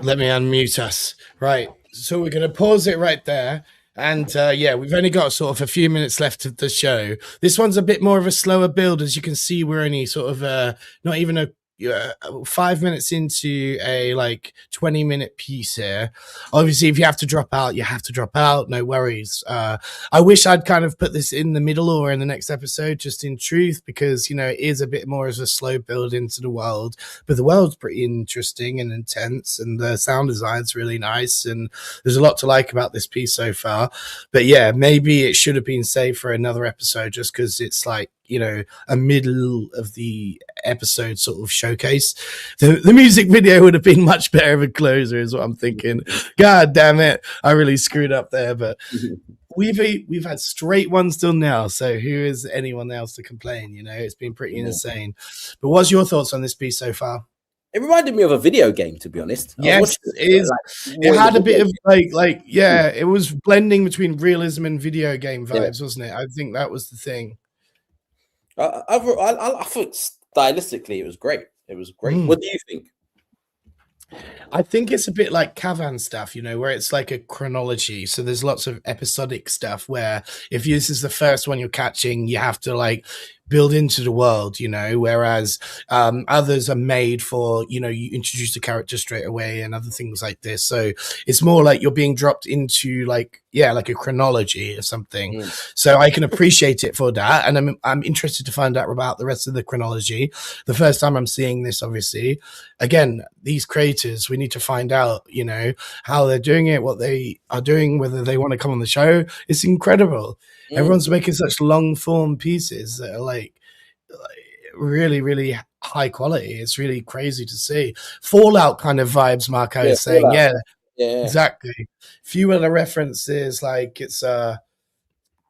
Let me unmute us. Right. So we're going to pause it right there. And yeah, we've only got sort of a few minutes left of the show. This one's a bit more of a slower build. As you can see, we're only sort of not even a 5 minutes into a like 20-minute piece here. Obviously, if you have to drop out, you have to drop out. No worries. I wish I'd kind of put this in the middle or in the next episode, just in truth, because, you know, it is a bit more of a slow build into the world, but the world's pretty interesting and intense, and the sound design's really nice, and there's a lot to like about this piece so far. But yeah, maybe it should have been saved for another episode, just because it's like, you know, a middle of the episode sort of showcase. The music video would have been much better of a closer, is what I'm thinking. God damn it, I really screwed up there. But we've had straight ones till now, so who is anyone else to complain? You know, it's been pretty insane. But what's your thoughts on this piece so far? It reminded me of a video game, to be honest. Yes, it had a bit of like yeah, it was blending between realism and video game vibes, wasn't it? I think that was the thing. I think stylistically it was great. It was great. What do you think? I think it's a bit like Kavan stuff, you know, where it's like a chronology. So there's lots of episodic stuff where if this is the first one you're catching, you have to like build into the world, you know, whereas others are made for, you know, you introduce the character straight away and other things like this. So it's more like you're being dropped into like, yeah, like a chronology or something. So I can appreciate it for that. And I'm interested to find out about the rest of the chronology. The first time I'm seeing this, obviously, again, these creators, we need to find out, you know, how they're doing it, what they are doing, whether they want to come on the show. It's incredible. Everyone's making such long form pieces that are like really, really high quality. It's really crazy to see. Fallout kind of vibes, Marco is saying. Yeah, exactly. Few other references, like it's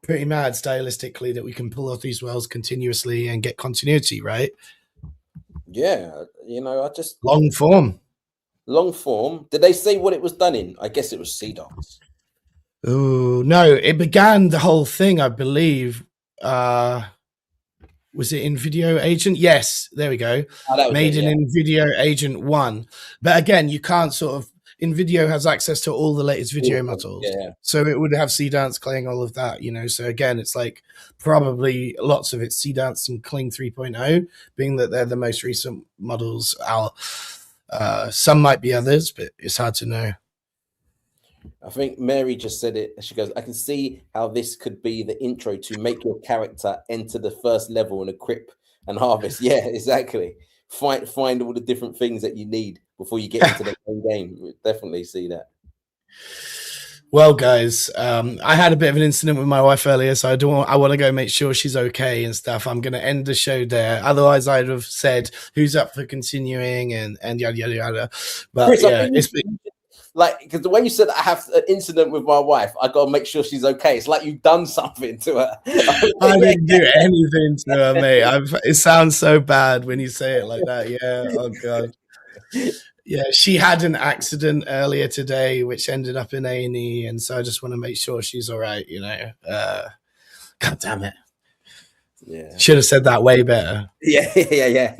pretty mad stylistically that we can pull off these worlds continuously and get continuity, right? Yeah, you know, I just long form. Did they say what it was done in? I guess it was CDOS. Oh no, it began the whole thing, I believe. Was it in Video Agent? Yes, there we go. Made in Video Agent 1. But again, you can't sort of InVideo has access to all the latest video models. So it would have C-Dance, Kling, all of that, you know. So again, it's like probably lots of it's C-Dance and Kling 3.0, being that they're the most recent models out. Some might be others, but it's hard to know. I think Mary just said it. She goes, I can see how this could be the intro to make your character enter the first level and equip and harvest. Yeah, exactly. Find all the different things that you need before you get into the main game. We'll definitely see that. Well, guys, I had a bit of an incident with my wife earlier, so I want to go make sure she's okay and stuff. I'm going to end the show there. Otherwise, I'd have said who's up for continuing and yada, yada, yada. But Chris, yeah, it's been... Like, because the way you said I have an incident with my wife, I got to make sure she's okay. It's like you've done something to her. I didn't do anything to her, mate. It sounds so bad when you say it like that. Yeah. Oh, God. Yeah, she had an accident earlier today, which ended up in A&E, and so I just want to make sure she's all right, you know. God damn it. Yeah, should have said that way better. Yeah.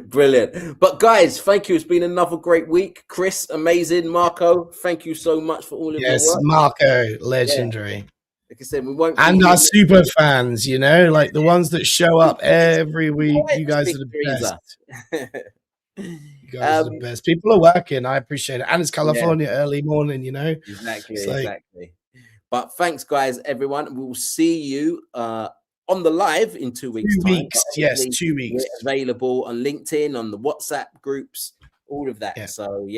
Brilliant. But guys, thank you. It's been another great week. Chris, amazing. Marco, thank you so much for all of your work. Marco, legendary. Yeah. Like I said, we won't. And our super fans, you know, like the ones that show up every week. You guys are the best. You guys are the best. People are working. I appreciate it. And it's California early morning, you know. Exactly. But thanks, guys, everyone. We'll see you on the live in 2 weeks. 2 weeks, yes, 2 weeks. We're available on LinkedIn, on the WhatsApp groups, all of that. So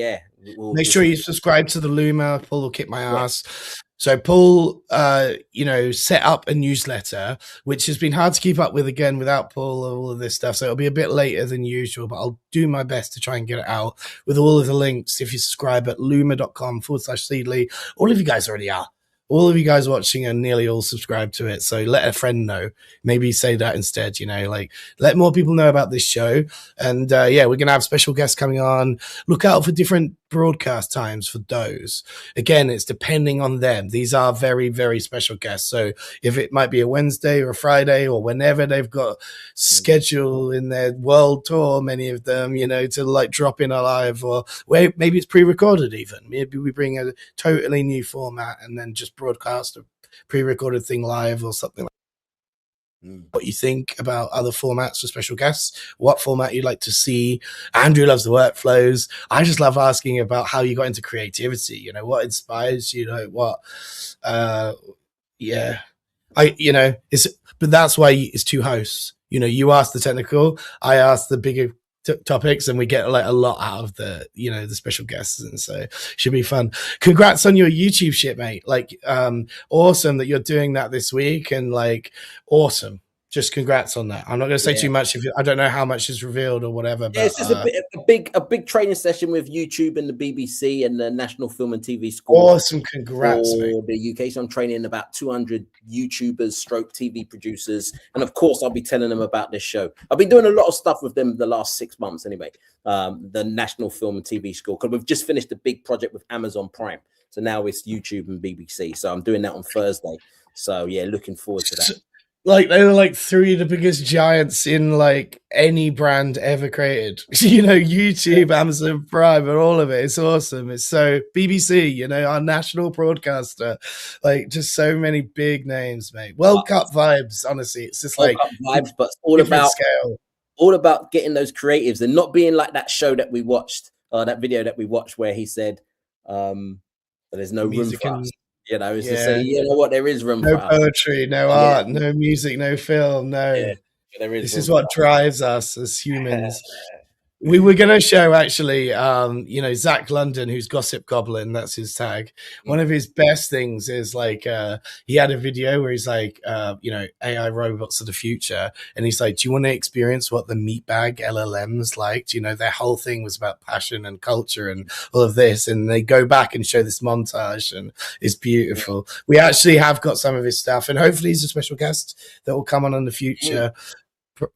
make sure you subscribe to the Luma. Paul will kick my ass. So Paul, set up a newsletter, which has been hard to keep up with again without Paul, all of this stuff. So it'll be a bit later than usual, but I'll do my best to try and get it out with all of the links. If you subscribe at luma.com/Seedily, all of you guys already are. All of you guys watching are nearly all subscribed to it. So let a friend know. Maybe say that instead, like let more people know about this show. And we're going to have special guests coming on. Look out for different broadcast times for those. Again, it's depending on them. These are very, very special guests. So if it might be a Wednesday or a Friday or whenever they've got schedule in their world tour, many of them, you know, to like drop in a live, or maybe it's pre-recorded even. Maybe we bring a totally new format and then just broadcast a pre-recorded thing live or something like that. What you think about other formats for special guests, what format you'd like to see. Andrew loves the workflows. I just love asking about how you got into creativity, you know, what inspires you, like what but that's why it's two hosts. You know, you ask the technical, I ask the bigger topics, and we get like a lot out of the, you know, the special guests, and so it should be fun. Congrats on your YouTube shit, mate. Like awesome that you're doing that this week, and like awesome. Just congrats on that. I'm not going to say too much I don't know how much is revealed or whatever. But it's just a big training session with YouTube and the BBC and the National Film and TV School. Awesome, congrats, for mate. the UK. So I'm training about 200 YouTubers, stroke TV producers, and of course I'll be telling them about this show. I've been doing a lot of stuff with them the last 6 months, anyway. The National Film and TV School, because we've just finished a big project with Amazon Prime. So now it's YouTube and BBC. So I'm doing that on Thursday. So yeah, looking forward to that. Like they were like three of the biggest giants in like any brand ever created. You know, YouTube, Amazon Prime, and all of it. It's awesome. It's so BBC, you know, our national broadcaster. Like just so many big names, mate. World Cup vibes. Honestly, it's just World like Cup vibes, but all about scale. All about getting those creatives and not being like that show that we watched, that video that we watched where he said, "There's no room for us." You know, it's to say, you know what, there is room for us. No poetry, no art, no music, no film, no. Yeah, there is. This is what drives us as humans. We were going to show actually, you know, Zach London, who's Gossip Goblin, that's his tag. One of his best things is like, he had a video where he's like, you know, AI robots of the future. And he's like, do you want to experience what the meatbag LLMs liked? You know, their whole thing was about passion and culture and all of this. And they go back and show this montage, and it's beautiful. We actually have got some of his stuff, and hopefully he's a special guest that will come on in the future.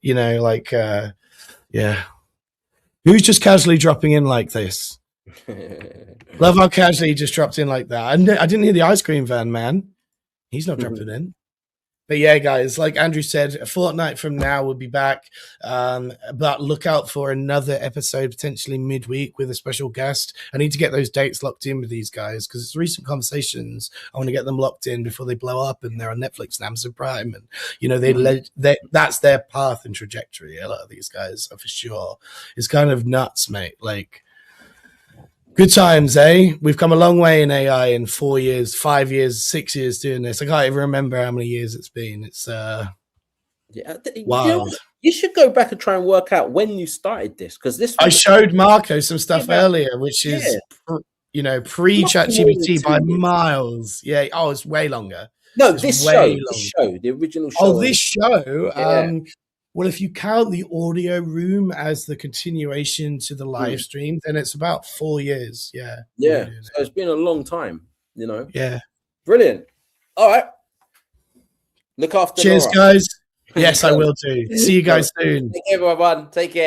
You know, like, yeah. Who's just casually dropping in like this? Love how casually he just dropped in like that. I didn't hear the ice cream van, man. He's not dropping in. But yeah, guys, like Andrew said, a fortnight from now we'll be back. But look out for another episode, potentially midweek, with a special guest. I need to get those dates locked in with these guys because it's recent conversations. I want to get them locked in before they blow up and they're on Netflix and Amazon Prime. And, you know, that's their path and trajectory. A lot of these guys are for sure. It's kind of nuts, mate. Like, good times, eh? We've come a long way in AI in 4 years, 5 years, 6 years doing this. I can't even remember how many years it's been. It's wild. You should go back and try and work out when you started this, because this. I showed Marco some stuff earlier, which is you know, pre-ChatGPT by miles. Yeah. Oh, it's way longer. No, this show, the original show. Oh, this show. Yeah. Well, if you count the audio room as the continuation to the live stream, then it's about 4 years. Yeah. Yeah. So it's been a long time, you know? Yeah. Brilliant. All right. Look after Cheers, Laura. guys. Yes, I will do. See you guys soon. Take care, everyone. Take care.